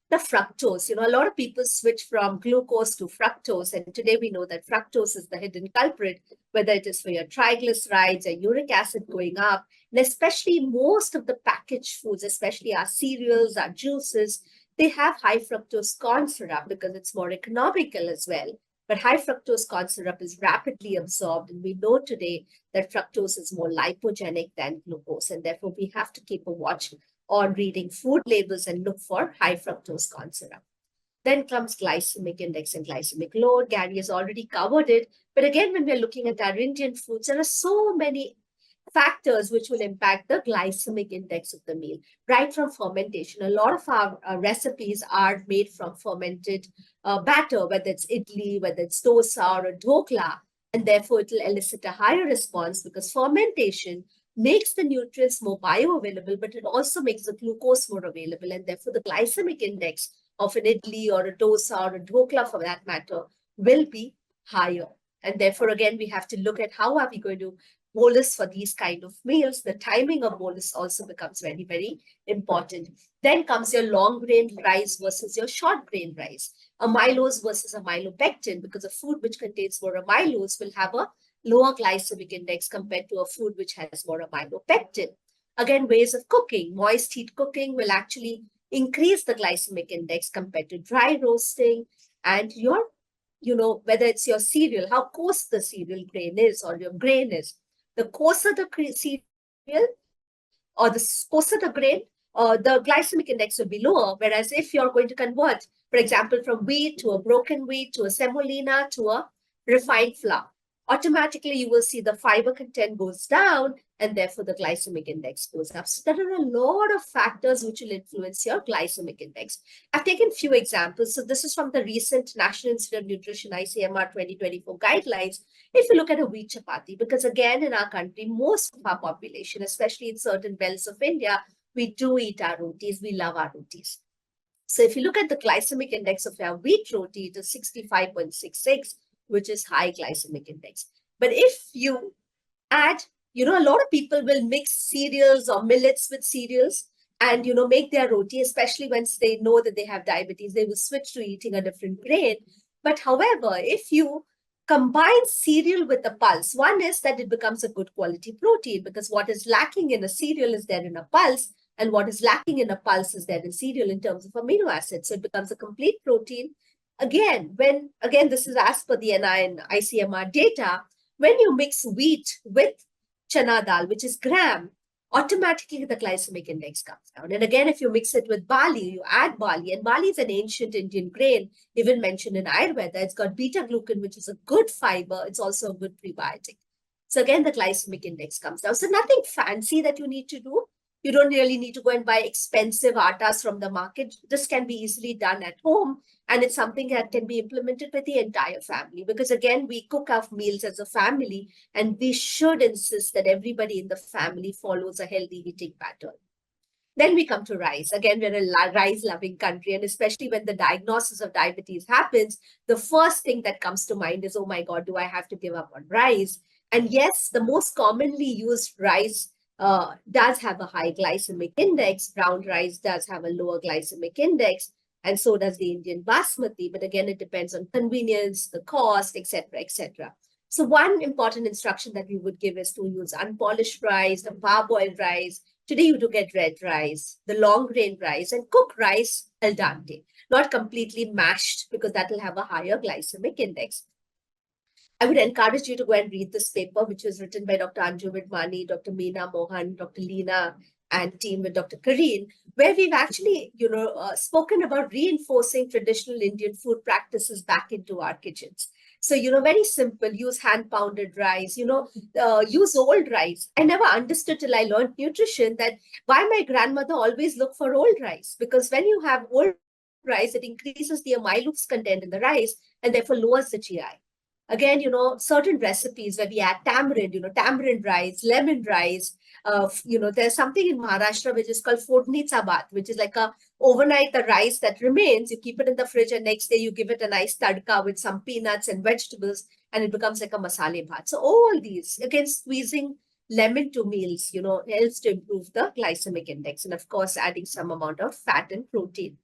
The fructose, a lot of people switch from glucose to fructose. And today we know that fructose is the hidden culprit, whether it is for your triglycerides or uric acid going up. And especially most of the packaged foods, especially our cereals, our juices, they have high fructose corn syrup because it's more economical as well. But high fructose corn syrup is rapidly absorbed. And we know today that fructose is more lipogenic than glucose. And therefore we have to keep a watch on reading food labels and look for high fructose corn syrup. Then comes glycemic index and glycemic load. Gary has already covered it. But again, when we're looking at our Indian foods, there are so many factors which will impact the glycemic index of the meal, right from fermentation. A lot of our recipes are made from fermented batter, whether it's idli, whether it's dosa or a dhokla, and therefore it will elicit a higher response because fermentation makes the nutrients more bioavailable, but it also makes the glucose more available. And therefore, the glycemic index of an idli or a dosa or a dhokla, for that matter, will be higher. And therefore, again, we have to look at how are we going to bolus for these kind of meals. The timing of bolus also becomes very, very important. Then comes your long grain rice versus your short grain rice. Amylose versus amylopectin, because a food which contains more amylose will have a lower glycemic index compared to a food which has more amylopectin. Again, ways of cooking. Moist heat cooking will actually increase the glycemic index compared to dry roasting. And your whether it's your cereal, how coarse the cereal grain is or your grain is. The coarser the cereal or the coarser the grain, the glycemic index will be lower. Whereas if you're going to convert, for example, from wheat to a broken wheat to a semolina to a refined flour, automatically you will see the fiber content goes down and therefore the glycemic index goes up. So there are a lot of factors which will influence your glycemic index. I've taken few examples. So this is from the recent National Institute of Nutrition ICMR 2024 guidelines. If you look at a wheat chapati, because again, in our country, most of our population, especially in certain belts of India, we do eat our rotis, we love our rotis. So if you look at the glycemic index of our wheat roti, it is 65.66, which is high glycemic index. But if you add, a lot of people will mix cereals or millets with cereals and, make their roti, especially once they know that they have diabetes, they will switch to eating a different grain. But however, if you combine cereal with a pulse, one is that it becomes a good quality protein, because what is lacking in a cereal is there in a pulse, and what is lacking in a pulse is there in cereal in terms of amino acids. So it becomes a complete protein. Again, this is as per the NI and ICMR data, when you mix wheat with chana dal, which is gram, automatically the glycemic index comes down. And again, if you mix it with barley, you add barley, and barley is an ancient Indian grain, even mentioned in Ayurveda. It's got beta glucan, which is a good fiber. It's also a good prebiotic. So again, the glycemic index comes down. So nothing fancy that you need to do. You don't really need to go and buy expensive attas from the market. This can be easily done at home. And it's something that can be implemented by the entire family. Because again, we cook our meals as a family, and we should insist that everybody in the family follows a healthy eating pattern. Then we come to rice. Again, we're a rice-loving country, and especially when the diagnosis of diabetes happens, the first thing that comes to mind is, oh my God, do I have to give up on rice? And yes, the most commonly used rice does have a high glycemic index. Brown rice does have a lower glycemic index, and so does the Indian basmati. But again, it depends on convenience, the cost, etc., etc. So one important instruction that we would give is to use unpolished rice, the parboiled rice. Today you do get red rice, the long grain rice, and cook rice al dente, not completely mashed, because that will have a higher glycemic index. I would encourage you to go and read this paper, which was written by Dr. Anju Vidmani, Dr. Meena Mohan, Dr. Leena, and team with Dr. Kareen, where we've actually, spoken about reinforcing traditional Indian food practices back into our kitchens. So, very simple, use hand-pounded rice, use old rice. I never understood till I learned nutrition that why my grandmother always looked for old rice, because when you have old rice, it increases the amylose content in the rice and therefore lowers the GI. Again, certain recipes where we add tamarind, tamarind rice, lemon rice. There's something in Maharashtra which is called fodni chabat, which is like a overnight the rice that remains, you keep it in the fridge, and next day you give it a nice tadka with some peanuts and vegetables, and it becomes like a masale bhat. So all these, again, squeezing lemon to meals, helps to improve the glycemic index, and of course, adding some amount of fat and protein.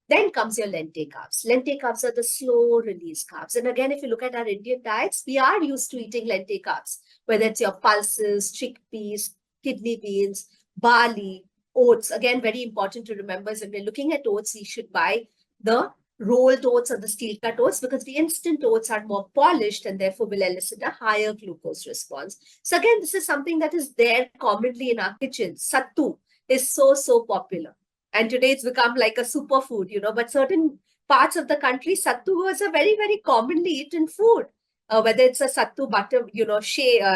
Then comes your lentil carbs. Lentil carbs are the slow release carbs. And again, if you look at our Indian diets, we are used to eating lentil carbs, whether it's your pulses, chickpeas, kidney beans, barley, oats. Again, very important to remember is when we're looking at oats, we should buy the rolled oats or the steel cut oats, because the instant oats are more polished and therefore will elicit a higher glucose response. So again, this is something that is there commonly in our kitchens. Sattu is so popular. And today it's become like a superfood, but certain parts of the country, sattu was a very, very commonly eaten food. Whether it's a sattu butter,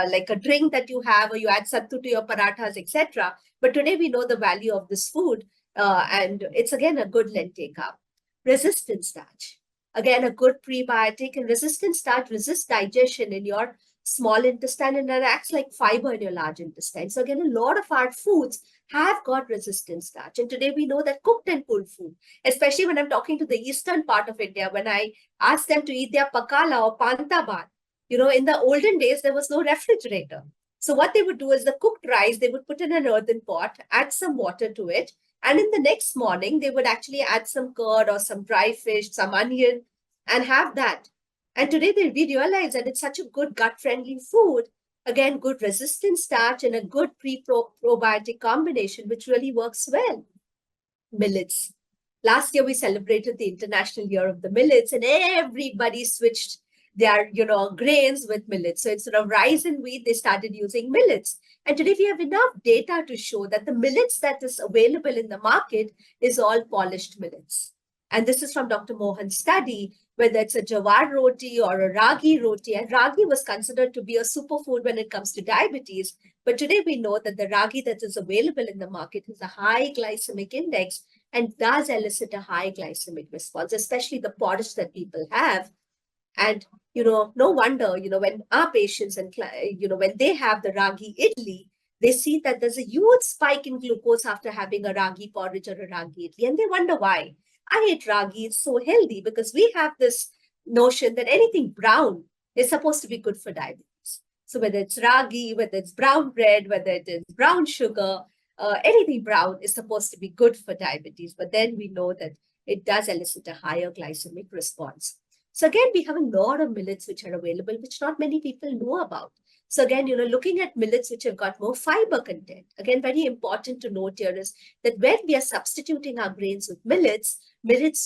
like a drink that you have, or you add sattu to your parathas, etc. But today we know the value of this food, and it's again a good lentil carb. Resistant starch, again a good prebiotic, and resistant starch resists digestion in your small intestine, and it acts like fiber in your large intestine. So again, a lot of our foods have got resistant starch. And today we know that cooked and cooled food, especially when I'm talking to the eastern part of India, when I ask them to eat their pakala or panta bhat, in the olden days, there was no refrigerator. So what they would do is the cooked rice, they would put in an earthen pot, add some water to it. And in the next morning, they would actually add some curd or some dry fish, some onion, and have that. And today we realize that it's such a good gut-friendly food. Again, good resistant starch and a good pre-probiotic combination, which really works well. Millets. Last year, we celebrated the International Year of the Millets, and everybody switched their, grains with millets. So instead of rice and wheat, they started using millets. And today we have enough data to show that the millets that is available in the market is all polished millets. And this is from Dr. Mohan's study, whether it's a jawar roti or a ragi roti. And ragi was considered to be a superfood when it comes to diabetes. But today we know that the ragi that is available in the market has a high glycemic index and does elicit a high glycemic response, especially the porridge that people have. And, no wonder, when our patients and, when they have the ragi idli, they see that there's a huge spike in glucose after having a ragi porridge or a ragi idli. And they wonder why. I ate ragi, it's so healthy, because we have this notion that anything brown is supposed to be good for diabetes. So whether it's ragi, whether it's brown bread, whether it is brown sugar, anything brown is supposed to be good for diabetes. But then we know that it does elicit a higher glycemic response. So again, we have a lot of millets which are available, which not many people know about. So again, looking at millets which have got more fiber content, again, very important to note here is that when we are substituting our grains with millets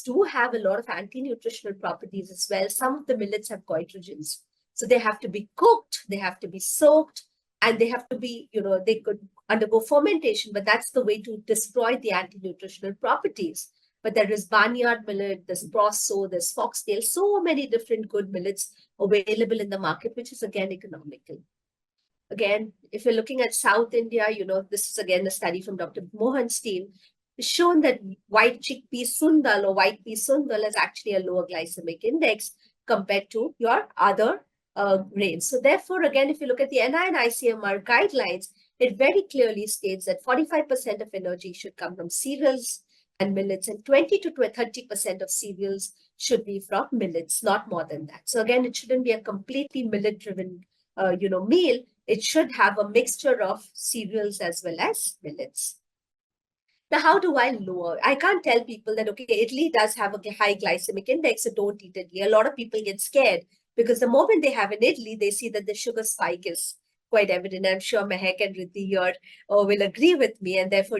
do have a lot of anti-nutritional properties as well. Some of the millets have goitrogens. So they have to be cooked, they have to be soaked, and they have to be, they could undergo fermentation, but that's the way to destroy the anti-nutritional properties. But there is barnyard millet, there's proso, there's foxtail, so many different good millets available in the market, which is again economical. Again, if you're looking at South India, this is again a study from Dr. Mohan's team, it's shown that white chickpea sundal or white pea sundal has actually a lower glycemic index compared to your other grains. So therefore, again, if you look at the NI and ICMR guidelines, it very clearly states that 45% of energy should come from cereals and millets, and 20 to 30% of cereals should be from millets, not more than that. So again, it shouldn't be a completely millet-driven, meal. It should have a mixture of cereals as well as millets. Now, how do I lower? I can't tell people that, okay, idli does have a high glycemic index, so don't eat idli. A lot of people get scared because the moment they have an idli, they see that the sugar spike is quite evident. I'm sure Mehak and Riddhi here will agree with me. And therefore,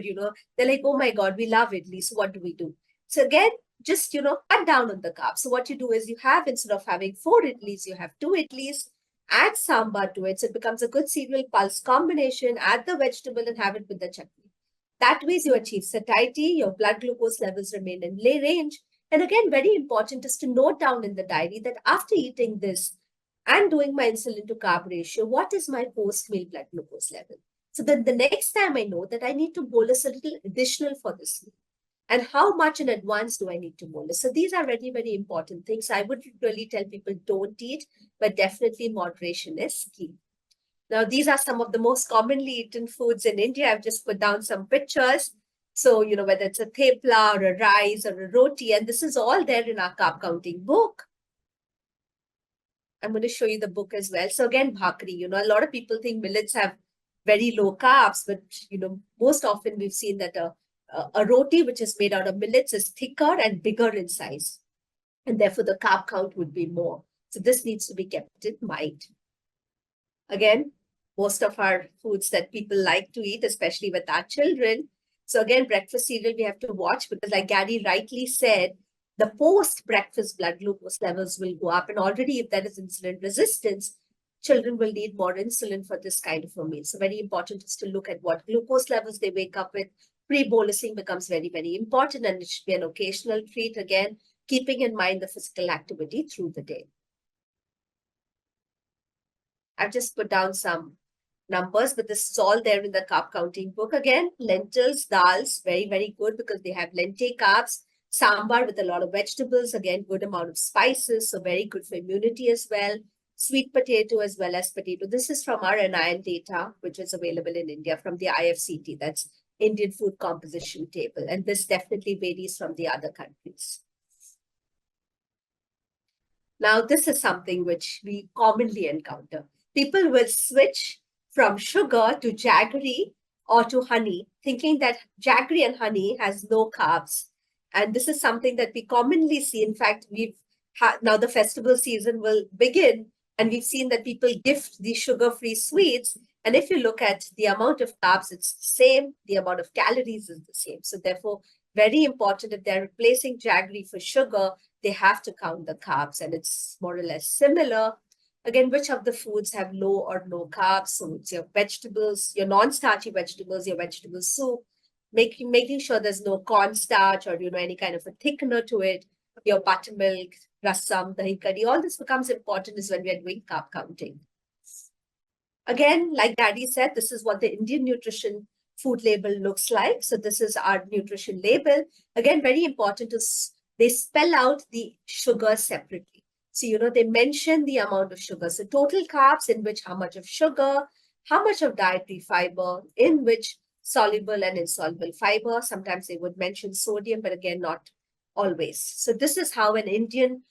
they're like, oh my God, we love idli. So what do we do? So again, just, cut down on the carbs. So what you do is you have, instead of having 4 idlis, you have 2 idlis, add sambar to it. So it becomes a good cereal pulse combination, add the vegetable and have it with the chutney. That way you achieve satiety, your blood glucose levels remain in range. And again, very important is to note down in the diary that after eating this and doing my insulin to carb ratio, what is my post-meal blood glucose level? So that the next time I know that I need to bolus a little additional for this meal. And how much in advance do I need to bolus? So these are very, very important things. I would really tell people don't eat, but definitely moderation is key. Now, these are some of the most commonly eaten foods in India. I've just put down some pictures. So, whether it's a thepla or a rice or a roti, and this is all there in our carb counting book. I'm going to show you the book as well. So again, bhakri, a lot of people think millets have very low carbs, but, most often we've seen that a roti, which is made out of millets, is thicker and bigger in size. And therefore, the carb count would be more. So this needs to be kept in mind. Again, most of our foods that people like to eat, especially with our children. So again, breakfast cereal, we have to watch because like Gary rightly said, the post-breakfast blood glucose levels will go up. And already if there is insulin resistance, children will need more insulin for this kind of a meal. So very important is to look at what glucose levels they wake up with. Pre-bolusing becomes very, very important, and it should be an occasional treat, again, keeping in mind the physical activity through the day. I've just put down some numbers, but this is all there in the carb counting book. Again, lentils, dals, very, very good because they have lentil carbs. Sambar with a lot of vegetables, again, good amount of spices, so very good for immunity as well. Sweet potato as well as potato. This is from our NIN data, which is available in India from the IFCT, that's Indian Food Composition Table. And this definitely varies from the other countries. Now, this is something which we commonly encounter. People will switch from sugar to jaggery or to honey, thinking that jaggery and honey has no carbs. And this is something that we commonly see. In fact, now the festival season will begin, and we've seen that people gift these sugar-free sweets. And if you look at the amount of carbs, it's the same. The amount of calories is the same. So therefore, very important. If they're replacing jaggery for sugar, they have to count the carbs, and it's more or less similar. Again, which of the foods have low or no carbs? So it's your vegetables, your non-starchy vegetables, your vegetable soup, making sure there's no cornstarch or any kind of a thickener to it, your buttermilk, rasam, dahi kadhi. All this becomes important is when we are doing carb counting. Again, like Daddy said, this is what the Indian nutrition food label looks like. So this is our nutrition label. Again, very important to they spell out the sugar separately. So, they mention the amount of sugar. So total carbs, in which how much of sugar, how much of dietary fiber, in which soluble and insoluble fiber. Sometimes they would mention sodium, but again, not always. So this is how an Indian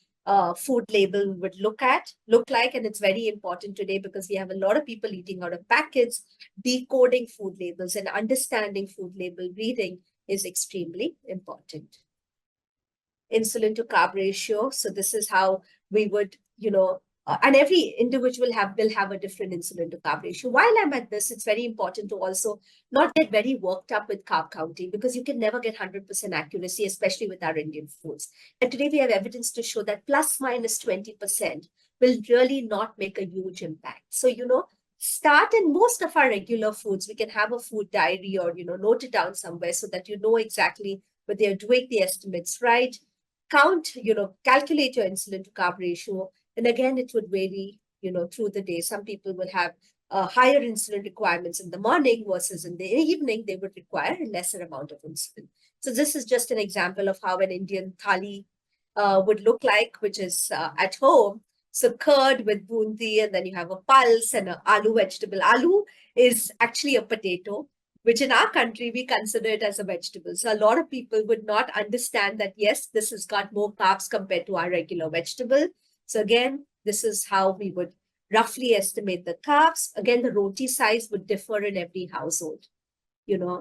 food label would look like, and it's very important today because we have a lot of people eating out of packets. Decoding food labels and understanding food label reading is extremely important. Insulin to carb ratio. So this is how we would, and every individual will have a different insulin to carb ratio. While I'm at this, it's very important to also not get very worked up with carb counting, because you can never get 100% accuracy, especially with our Indian foods. And today we have evidence to show that plus minus 20% will really not make a huge impact. So, start in most of our regular foods. We can have a food diary or, note it down somewhere so that you know exactly whether you're doing the estimates right. Count, calculate your insulin to carb ratio. And again, it would vary, through the day. Some people will have higher insulin requirements in the morning versus in the evening, they would require a lesser amount of insulin. So this is just an example of how an Indian thali would look like, which is at home. So curd with bundi, and then you have a pulse and an aloo vegetable. Aloo is actually a potato, which in our country, we consider it as a vegetable. So a lot of people would not understand that, yes, this has got more carbs compared to our regular vegetable. So again, this is how we would roughly estimate the carbs. Again, the roti size would differ in every household,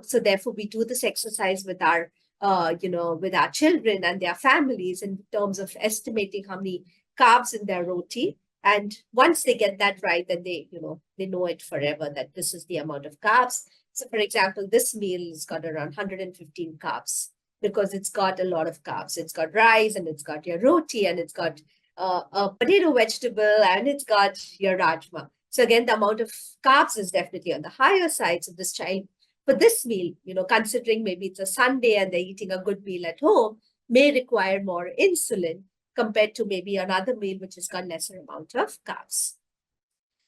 so therefore we do this exercise with our, with our children and their families in terms of estimating how many carbs in their roti. And once they get that right, then they know it forever that this is the amount of carbs. So for example, this meal has got around 115 carbs because it's got a lot of carbs. It's got rice, and it's got your roti, and it's got a potato vegetable, and it's got your rajma. So again, the amount of carbs is definitely on the higher side. So this child, for this meal, considering maybe it's a Sunday and they're eating a good meal at home, may require more insulin compared to maybe another meal which has got lesser amount of carbs.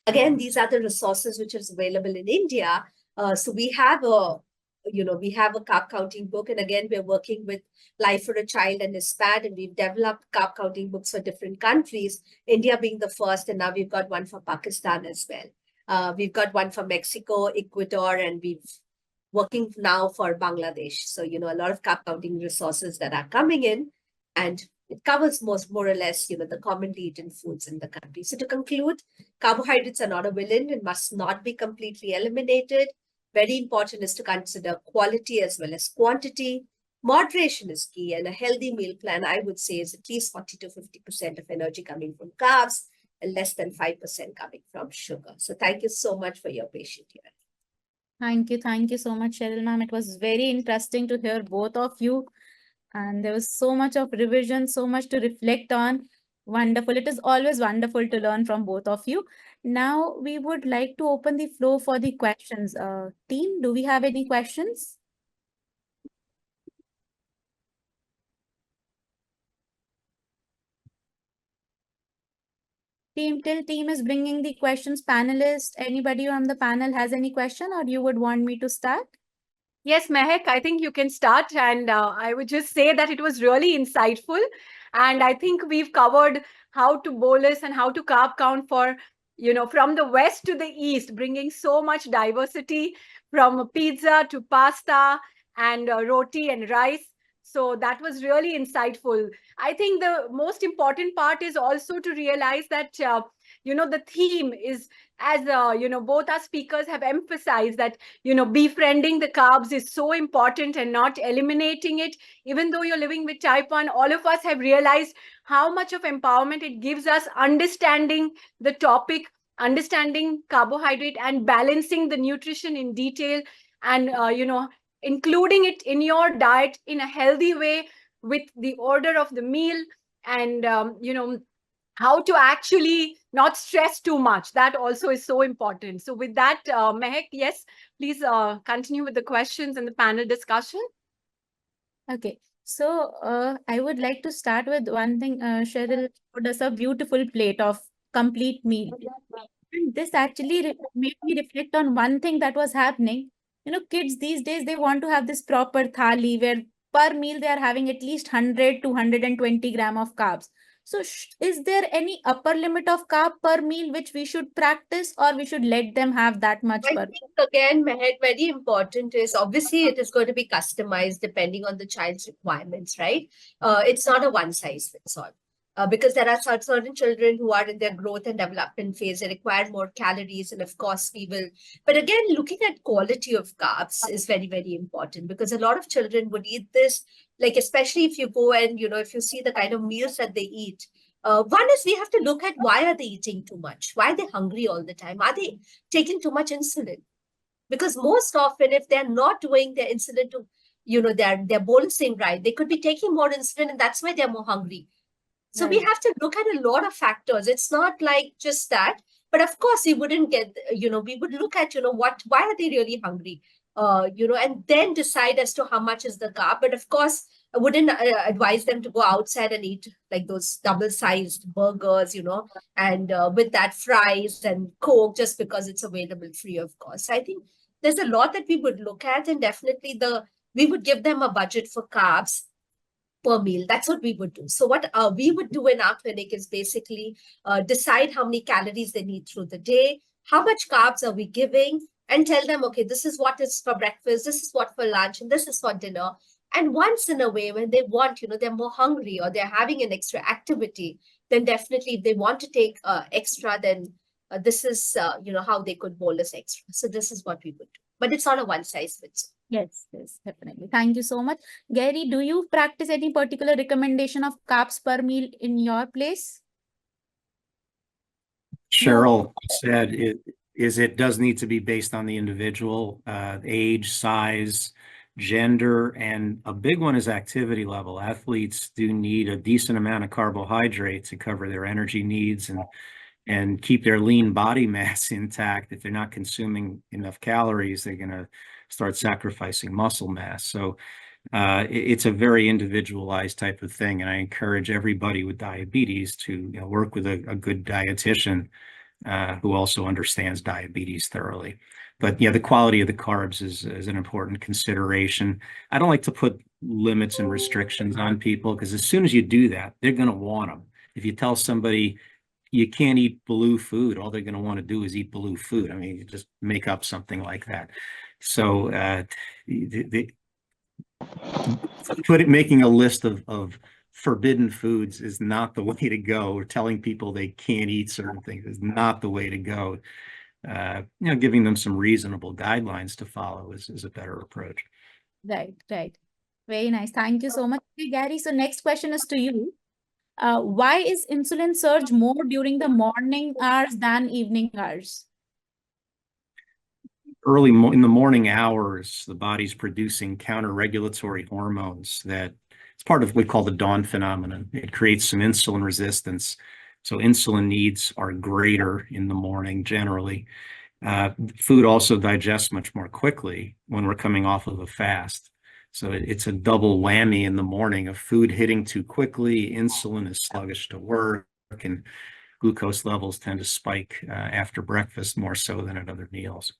Again, these are the resources which is available in India. So we have a carb counting book. And again, we're working with Life for a Child and ISPAD, and we've developed carb counting books for different countries, India being the first, and now we've got one for Pakistan as well. We've got one for Mexico, Ecuador, and we've working now for Bangladesh. So, a lot of carb counting resources that are coming in, and it covers more or less, the commonly eaten foods in the country. So to conclude, carbohydrates are not a villain and must not be completely eliminated. Very important is to consider quality as well as quantity. Moderation is key, and a healthy meal plan, I would say, is at least 40 to 50% of energy coming from carbs and less than 5% coming from sugar. So thank you so much for your patience here. Thank you. Thank you so much, Cheryl ma'am. It was very interesting to hear both of you. And there was so much of revision, so much to reflect on. Wonderful. It is always wonderful to learn from both of you. Now we would like to open the floor for the questions. Team, do we have any questions? Till team is bringing the questions. Panelists, anybody on the panel has any question, or you would want me to start? Yes, Mehak, I think you can start. And I would just say that it was really insightful. And I think we've covered how to bolus and how to carb count for, from the west to the east, bringing so much diversity from pizza to pasta and roti and rice. So that was really insightful. I think the most important part is also to realize that, the theme is, as, both our speakers have emphasized, that, befriending the carbs is so important and not eliminating it. Even though you're living with type 1, all of us have realized how much of empowerment it gives us, understanding the topic, understanding carbohydrate and balancing the nutrition in detail, and, including it in your diet in a healthy way with the order of the meal, and how to actually not stress too much. That also is so important. So with that, Mehak, yes, please continue with the questions and the panel discussion. Okay, so I would like to start with one thing. Cheryl showed us a beautiful plate of complete meal. And this actually made me reflect on one thing that was happening. Kids these days, they want to have this proper thali where per meal they are having at least 100 to 120 gram of carbs. So is there any upper limit of carb per meal which we should practice, or we should let them have that much I per? think again, Mehak, very important is obviously it is going to be customized depending on the child's requirements, right? It's not a one size fits all. Because there are certain children who are in their growth and development phase, they require more calories, and of course we will. But again, looking at quality of carbs is very, very important, because a lot of children would eat this, like especially if you go and if you see the kind of meals that they eat. One is we have to look at why are they eating too much? Why are they hungry all the time? Are they taking too much insulin? Because most often, if they're not doing their insulin to, they're bolusing right, they could be taking more insulin, and that's why they're more hungry. So we Right. have to look at a lot of factors. It's not like just that. But of course, we wouldn't get, we would look at, why are they really hungry? And then decide as to how much is the carb. But of course, I wouldn't advise them to go outside and eat like those double-sized burgers, and with that fries and Coke just because it's available free of cost. I think there's a lot that we would look at, and definitely we would give them a budget for carbs per meal. That's what we would do. So what we would do in our clinic is basically decide how many calories they need through the day, how much carbs are we giving, and tell them, okay, this is what is for breakfast, this is what for lunch, and this is for dinner. And once in a way, when they want, they're more hungry or they're having an extra activity, then definitely if they want to take extra, then this is, how they could bolus extra. So this is what we would do. But it's not a one size fits all. Yes, definitely. Thank you so much. Gary, do you practice any particular recommendation of carbs per meal in your place? Cheryl said it does need to be based on the individual, age, size, gender, and a big one is activity level. Athletes do need a decent amount of carbohydrate to cover their energy needs and keep their lean body mass intact. If they're not consuming enough calories, they're going to start sacrificing muscle mass. So it's a very individualized type of thing. And I encourage everybody with diabetes to work with a good dietitian who also understands diabetes thoroughly. But the quality of the carbs is an important consideration. I don't like to put limits and restrictions on people, because as soon as you do that, they're going to want them. If you tell somebody you can't eat blue food, all they're going to want to do is eat blue food. I mean, you just make up something like that. So making a list of forbidden foods is not the way to go, or telling people they can't eat certain things is not the way to go. Giving them some reasonable guidelines to follow is a better approach. Right. Very nice. Thank you so much, Gary. So next question is to you. Why is insulin surge more during the morning hours than evening hours? In the morning hours, the body's producing counter-regulatory hormones that it's part of what we call the dawn phenomenon. It creates some insulin resistance. So insulin needs are greater in the morning generally. Food also digests much more quickly when we're coming off of a fast. So it's a double whammy in the morning of food hitting too quickly, insulin is sluggish to work, and glucose levels tend to spike after breakfast more so than at other meals.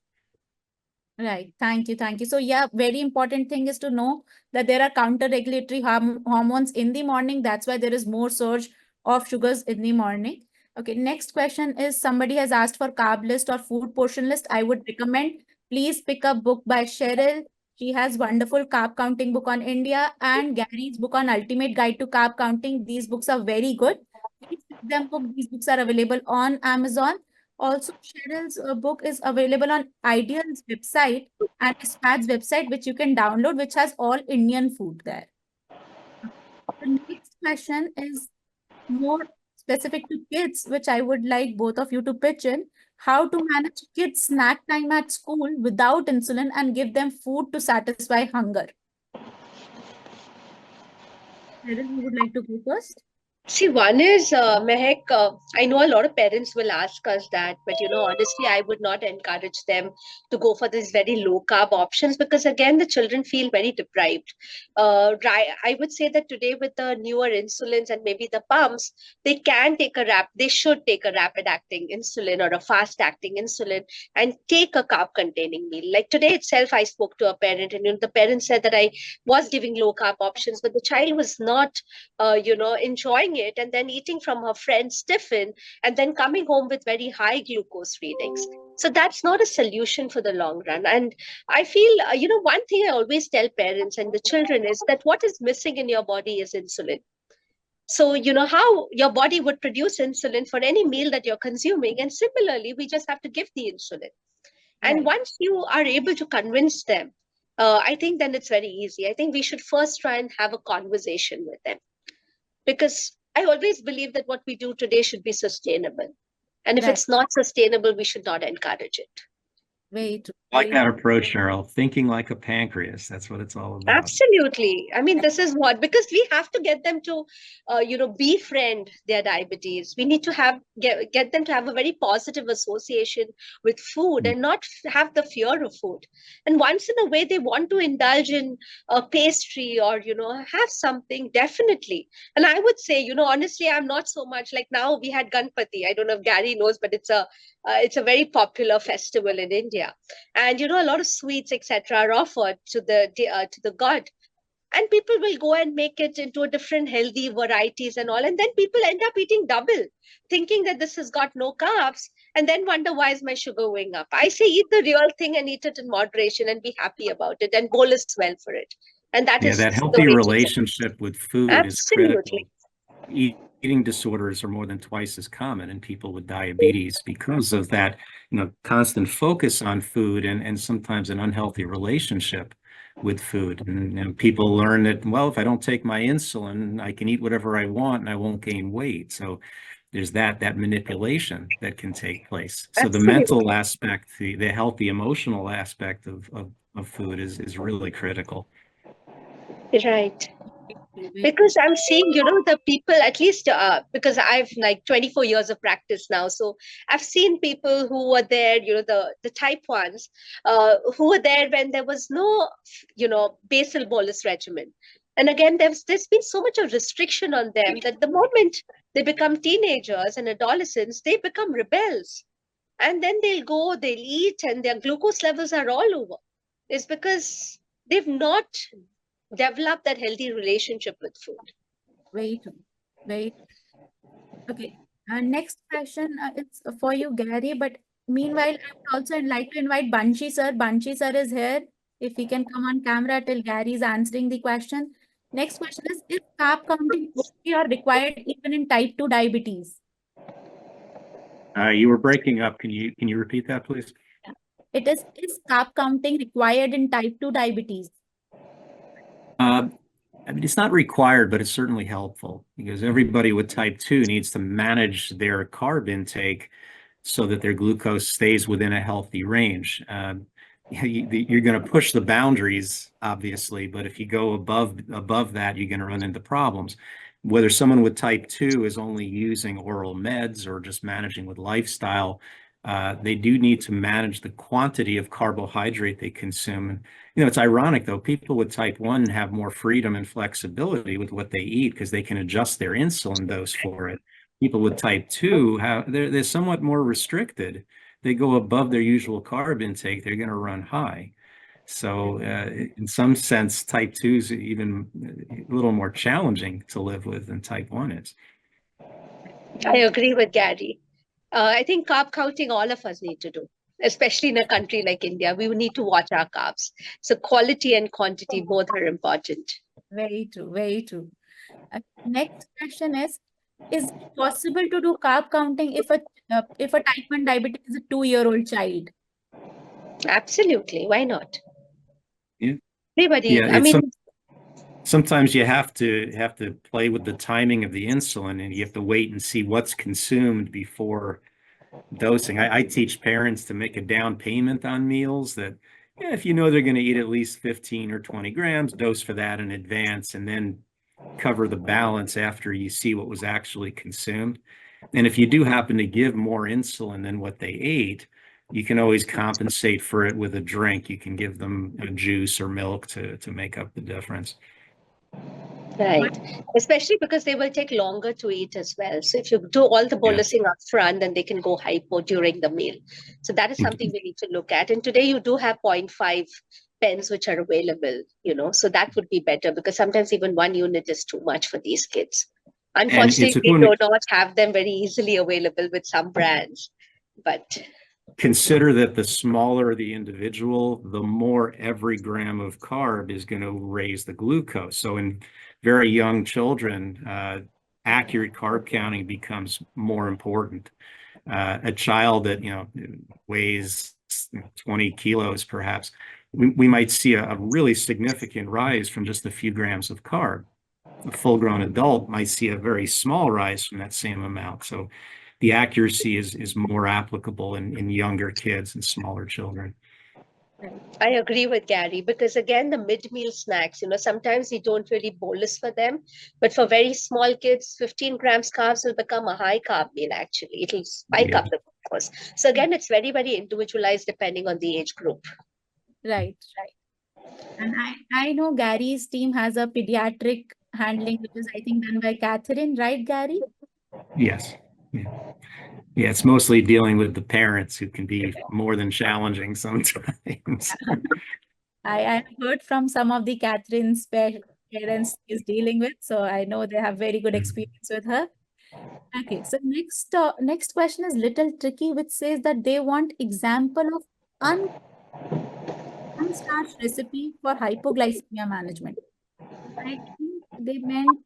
Right. Thank you. So yeah, very important thing is to know that there are counter-regulatory hormones in the morning. That's why there is more surge of sugars in the morning. Okay, next question is, somebody has asked for carb list or food portion list. I would recommend, please pick up book by Cheryl. She has wonderful carb counting book on India, and Gary's book on Ultimate Guide to Carb Counting. These books are very good. Please pick them up. These books are available on Amazon. Also, Cheryl's book is available on Ideal's website and Spad's website, which you can download, which has all Indian food there. The next question is more specific to kids, which I would like both of you to pitch in. how to manage kids' snack time at school without insulin and give them food to satisfy hunger. Cheryl, you would like to go first? See, one is, Mehak, I know a lot of parents will ask us that, but honestly, I would not encourage them to go for these very low carb options because, again, the children feel very deprived. I would say that today, with the newer insulins and maybe the pumps, they should take a rapid acting insulin or a fast acting insulin and take a carb containing meal. Like today itself, I spoke to a parent, and the parent said that I was giving low carb options, but the child was not enjoying it and then eating from her friend's tiffin and then coming home with very high glucose readings. So that's not a solution for the long run. And I feel, one thing I always tell parents and the children is that what is missing in your body is insulin. So, how your body would produce insulin for any meal that you're consuming. And similarly, we just have to give the insulin. And Right. once you are able to convince them, I think then it's very easy. I think we should first try and have a conversation with them because I always believe that what we do today should be sustainable. And if Right. it's not sustainable, we should not encourage it. Very true. I like Very that approach, Cheryl. Thinking like a pancreas. That's what it's all about. Absolutely. I mean, this is what, because we have to get them to, befriend their diabetes. We need to get them to have a very positive association with food and not have the fear of food. And once in a way, they want to indulge in a pastry or, have something, definitely. And I would say, honestly, I'm not so much like now we had Ganpati. I don't know if Gary knows, but it's a very popular festival in India. And a lot of sweets etc are offered to the god, and people will go and make it into a different healthy varieties and all, and then people end up eating double, thinking that this has got no carbs, and then wonder why is my sugar going up. I say eat the real thing and eat it in moderation and be happy about it and bolus well for it, and that Yeah, is that the healthy way to go. relationship with food is Absolutely. critical. Eating disorders are more than twice as common in people with diabetes because of that, constant focus on food and sometimes an unhealthy relationship with food. And people learn that, well, if I don't take my insulin, I can eat whatever I want and I won't gain weight. So there's that manipulation that can take place. So the Absolutely. mental aspect, the healthy emotional aspect of food is really critical. Right. true. Very Because I'm seeing, the people, at least because I've like 24 years of practice now. So I've seen people who were there, the type ones, who were there when there was no, basal bolus regimen. And again, there's been so much of restriction on them that the moment they become teenagers and adolescents, they become rebels. And then they'll eat, and their glucose levels are all over. It's because they've not developed that healthy relationship with food. Very true. Very true. Okay. Next question it's for you, Gary. But meanwhile, I would also like to invite Banshi sir. Banshi sir is here. If he can come on camera till Gary is answering the question. Next question is carb counting okay or required even in type 2 diabetes? You were breaking up. Can you repeat that, please? Is carb counting required in type 2 diabetes? I mean, it's not required, but it's certainly helpful because everybody with type 2 needs to manage their carb intake so that their glucose stays within a healthy range. You're going to push the boundaries, obviously, but if you go above that, you're going to run into problems. Whether someone with type 2 is only using oral meds or just managing with lifestyle, they do need to manage the quantity of carbohydrate they consume. And, it's ironic, though, people with type 1 have more freedom and flexibility with what they eat because they can adjust their insulin dose for it. People with type 2, they're somewhat more restricted. They go above their usual carb intake, they're going to run high. So in some sense, type 2 is even a little more challenging to live with than type 1 is. I agree with Gary. I think carb counting all of us need to do, especially in a country like India. We need to watch our carbs. So quality and quantity both are important. Very true. Very true. Next question is it possible to do carb counting if a type 1 diabetes is a 2-year-old child? Absolutely. Why not? Yeah. Everybody, Yeah, I mean, sometimes you have to play with the timing of the insulin, and you have to wait and see what's consumed before dosing. I teach parents to make a down payment on meals that, yeah, if you know they're going to eat at least 15 or 20 grams, dose for that in advance and then cover the balance after you see what was actually consumed. And if you do happen to give more insulin than what they ate, you can always compensate for it with a drink. You can give them a juice or milk to make up the difference. Right. Especially because they will take longer to eat as well. So if you do all the bolusing up front, then they can go hypo during the meal. So that is something we need to look at. And today you do have 0.5 pens which are available, so that would be better because sometimes even 1 unit is too much for these kids. Unfortunately, we do not have them very easily available with some brands, but consider that the smaller the individual, the more every gram of carb is going to raise the glucose. So in very young children, accurate carb counting becomes more important. A child that weighs 20 kilos perhaps, we might see a really significant rise from just a few grams of carb. A full-grown adult might see a very small rise from that same amount. So the accuracy is more applicable in younger kids and smaller children. I agree with Gary because again, the mid-meal snacks, sometimes we don't really bolus for them, but for very small kids, 15 grams carbs will become a high carb meal actually. It'll spike up the glucose. So again, it's very, very individualized depending on the age group. Right. And I know Gary's team has a pediatric handling, which is I think done by Catherine, right, Gary? Yes. Yeah, it's mostly dealing with the parents who can be more than challenging sometimes. I heard from some of the Catherine's parents is dealing with, so I know they have very good experience with her. Okay, so next question is little tricky, which says that they want example of unstarched recipe for hypoglycemia management. I think they meant.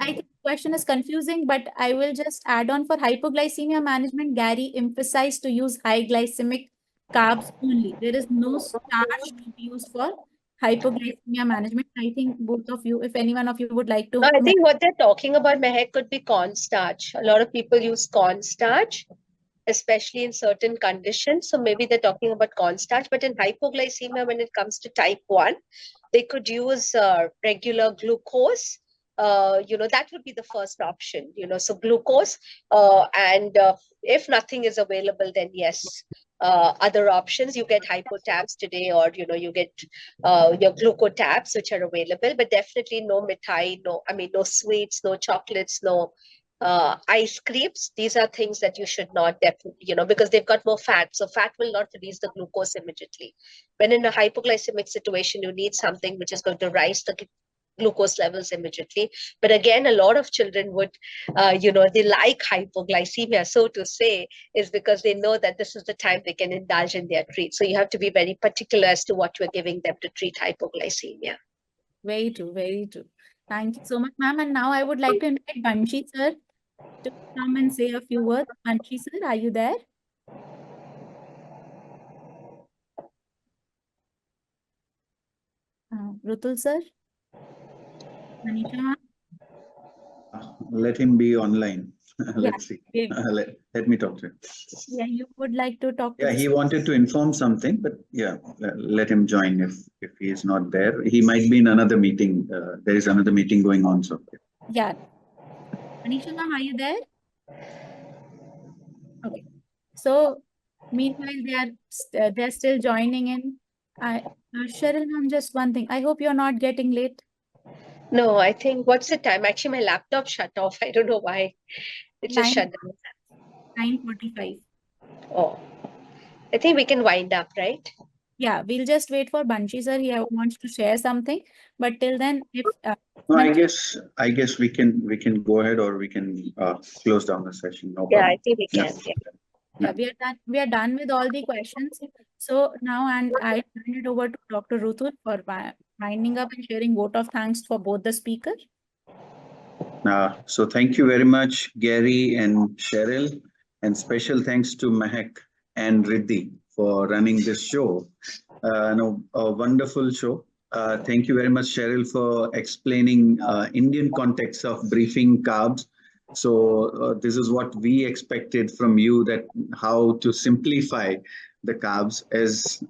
I think the question is confusing, but I will just add on for hypoglycemia management. Gary emphasized to use high glycemic carbs only. There is no starch to be used for hypoglycemia management. I think both of you, if any one of you would like to. I think what they're talking about, Mehek, could be cornstarch. A lot of people use cornstarch, especially in certain conditions. So maybe they're talking about cornstarch, but in hypoglycemia, when it comes to type 1, they could use regular glucose. That would be the first option, so glucose. And if nothing is available, then yes, other options. You get hypotabs today, or, you get your glucotabs, which are available, but definitely no mithai, no sweets, no chocolates, no ice creams. These are things that you should not definitely, because they've got more fat. So fat will not release the glucose immediately. When in a hypoglycemic situation, you need something which is going to rise the glucose levels immediately. But again, a lot of children would, they like hypoglycemia, so to say, is because they know that this is the time they can indulge in their treat. So you have to be very particular as to what you're giving them to treat hypoglycemia. Very true, very true. Thank you so much, ma'am. And now I would like to invite Banshi sir to come and say a few words. Banshi sir, are you there? Rutul sir? Manisha ma'am? Let him be online. Let's see. Yeah. Let me talk to him. Yeah, you would like to talk to Yeah, he wanted to inform something, but yeah, let him join if he is not there. He might be in another meeting. There is another meeting going on. So yeah. Manisha ma'am, are you there? Okay. So meanwhile, they're still joining in. Cheryl ma'am, just one thing. I hope you're not getting late. No, I think, what's the time? Actually, my laptop shut off. I don't know why. It just shut down. 9:45. Oh, I think we can wind up, right? Yeah, we'll just wait for Banshi sir. He wants to share something, but till then, if no, I guess we can go ahead, or we can close down the session. No Yeah, problem. I think we can. Yeah, we are done. We are done with all the questions. So now, and I turn it over to Dr. Rutul for winding up and sharing vote of thanks for both the speakers. So thank you very much, Gary and Cheryl, and special thanks to Mehek and Riddhi for running this show. A wonderful show. Thank you very much, Cheryl, for explaining Indian context of briefing carbs. So this is what we expected from you, that how to simplify the carbs, as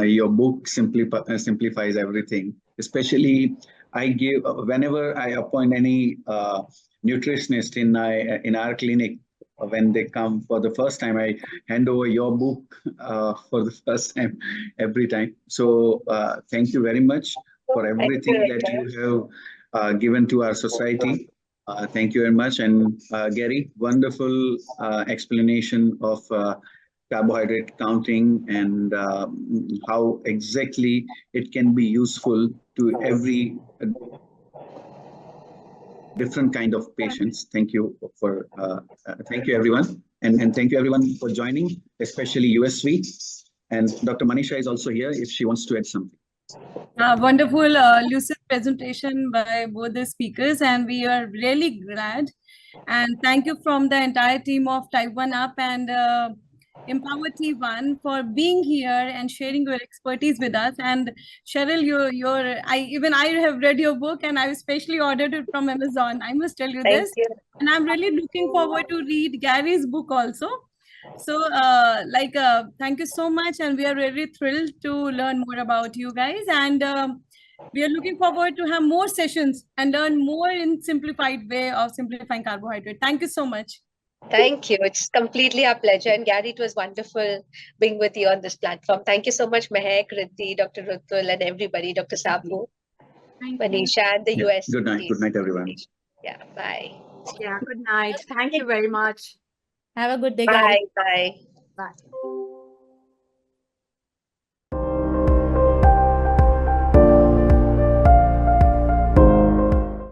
your book simplifies everything. Especially, I give whenever I appoint any nutritionist in our clinic, when they come for the first time, I hand over your book for the first time every time. So thank you very much for everything that you have given to our society. Thank you very much. And Gary, wonderful explanation of carbohydrate counting and how exactly it can be useful to every different kind of patients. Thank you thank you everyone. And thank you everyone for joining, especially USV. And Dr. Manisha is also here if she wants to add something. Wonderful, lucid presentation by both the speakers, and we are really glad. And thank you from the entire team of Type 1 Up and Empower T1 for being here and sharing your expertise with us. And Cheryl, I have read your book, and I especially ordered it from Amazon. I must tell you this. And I'm really looking forward to read Gary's book also. So thank you so much, and we are really thrilled to learn more about you guys, and we are looking forward to have more sessions and learn more in simplified way of simplifying carbohydrate. Thank you so much. Thank you. It's completely our pleasure. And Gary, it was wonderful being with you on this platform. Thank you so much, Mehek, Riddhi, Dr. Rutul, and everybody, Dr. Sabu, Manisha, and the US. Good night. Good night, everyone. Yeah, bye. Yeah, good night. Thank you very much. Have a good day, Bye. Gary. Bye. Bye.